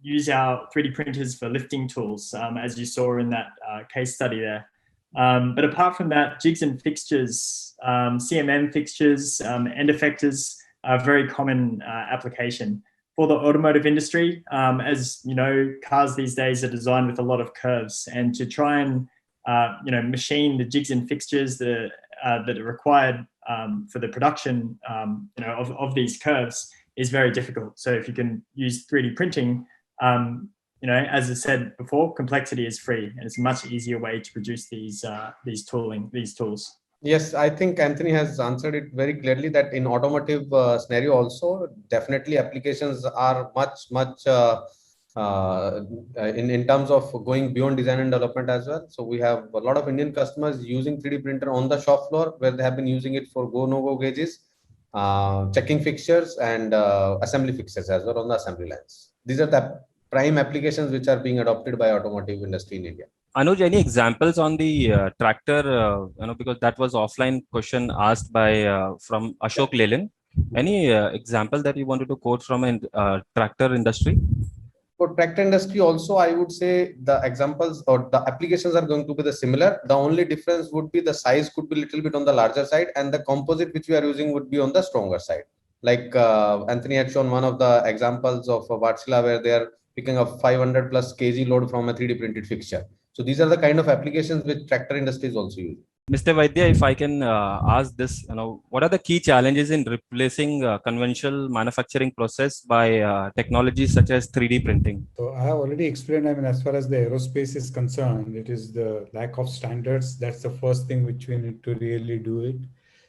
use our 3D printers for lifting tools, as you saw in that case study there. But apart from that, jigs and fixtures, CMM fixtures, end effectors are a very common application for the automotive industry. As you know, cars these days are designed with a lot of curves, and to try and machine the jigs and fixtures that are required for the production of these curves is very difficult. So if you can use 3D printing, as I said before, complexity is free, and it's a much easier way to produce these tools. Yes, I think Anthony has answered it very clearly that in automotive scenario also, definitely applications are much in terms of going beyond design and development as well. So we have a lot of Indian customers using 3D printer on the shop floor, where they have been using it for go-no-go gauges, checking fixtures, and assembly fixtures as well on the assembly lines. These are the prime applications which are being adopted by automotive industry in India. Anuj, any examples on the tractor? Because that was offline question asked by from Ashok Leland. Any example that you wanted to quote from a tractor industry? For tractor industry also, I would say the examples or the applications are going to be the similar. The only difference would be the size could be a little bit on the larger side, and the composite which we are using would be on the stronger side. Like Anthony had shown one of the examples of Wärtsilä, where they are picking up 500 plus kg load from a 3D printed fixture. So these are the kind of applications which tractor industry is also using. Mr. Vaidya, if I can ask this, what are the key challenges in replacing conventional manufacturing process by technologies such as 3D printing? So I have already explained, as far as the aerospace is concerned, it is the lack of standards. That's the first thing which we need to really do it.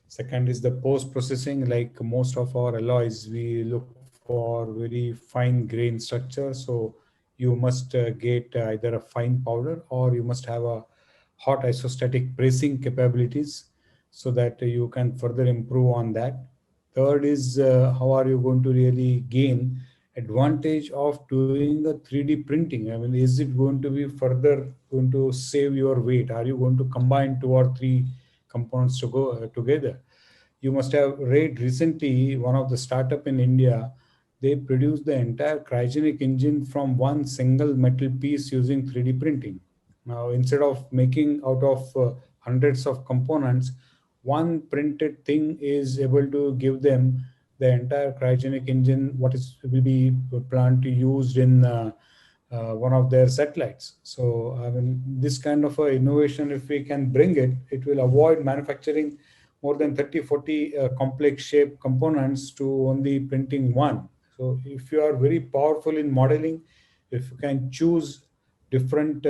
Second is the post-processing. Like most of our alloys, we look for very fine grain structure. So you must get either a fine powder, or you must have a hot isostatic pressing capabilities, so that you can further improve on that. Third is how are you going to really gain advantage of doing the 3D printing? Is it going to be further going to save your weight? Are you going to combine 2 or 3 components to go together? You must have read recently one of the startup in India. They produced the entire cryogenic engine from one single metal piece using 3D printing. Now, instead of making out of hundreds of components, one printed thing is able to give them the entire cryogenic engine, will be planned to use in one of their satellites. So, this kind of innovation, if we can bring it, it will avoid manufacturing more than 30-40 complex shape components to only printing one. So if you are very powerful in modeling, if you can choose different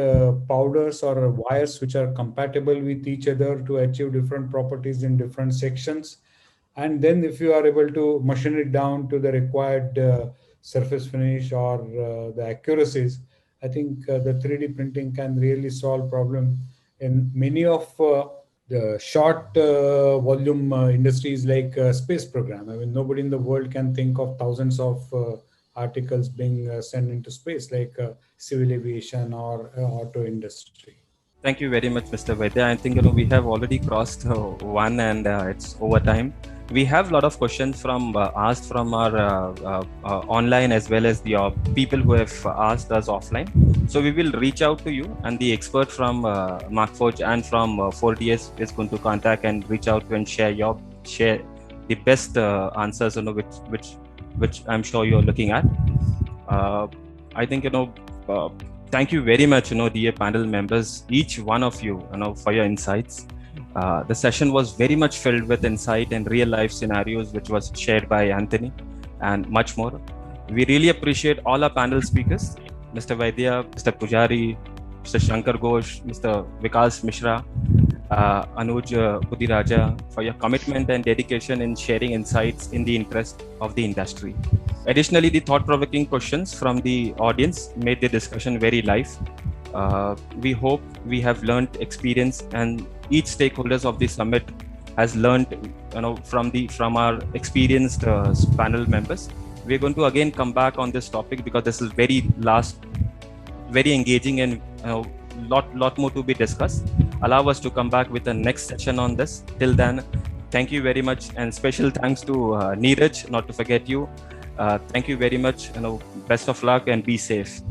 powders or wires which are compatible with each other to achieve different properties in different sections. And then if you are able to machine it down to the required surface finish or the accuracies, I think the 3D printing can really solve problem in many of the short volume industries like space program. I mean, nobody in the world can think of thousands of articles being sent into space like civil aviation or auto industry. Thank you very much, Mr. Vaidya. I think we have already crossed one, and it's overtime. We have a lot of questions from asked from our online as well as the people who have asked us offline. So we will reach out to you, and the expert from Markforged and from 4DS is going to contact and reach out to and share the best answers, which I'm sure you're looking at. I think thank you very much, dear panel members, each one of you, for your insights. The session was very much filled with insight and real life scenarios, which was shared by Anthony and much more. We really appreciate all our panel speakers, Mr. Vaidya, Mr. Pujari, Mr. Shankar Ghosh, Mr. Vikas Mishra, Anuj Budiraja, for your commitment and dedication in sharing insights in the interest of the industry. Additionally, the thought-provoking questions from the audience made the discussion very live. We hope we have learned experience, and each stakeholders of the summit has learned, from our experienced panel members. We're going to again come back on this topic because this is very engaging and lot more to be discussed. Allow us to come back with the next session on this. Till then, thank you very much, and special thanks to Neeraj, not to forget you. Thank you very much. Best of luck and be safe.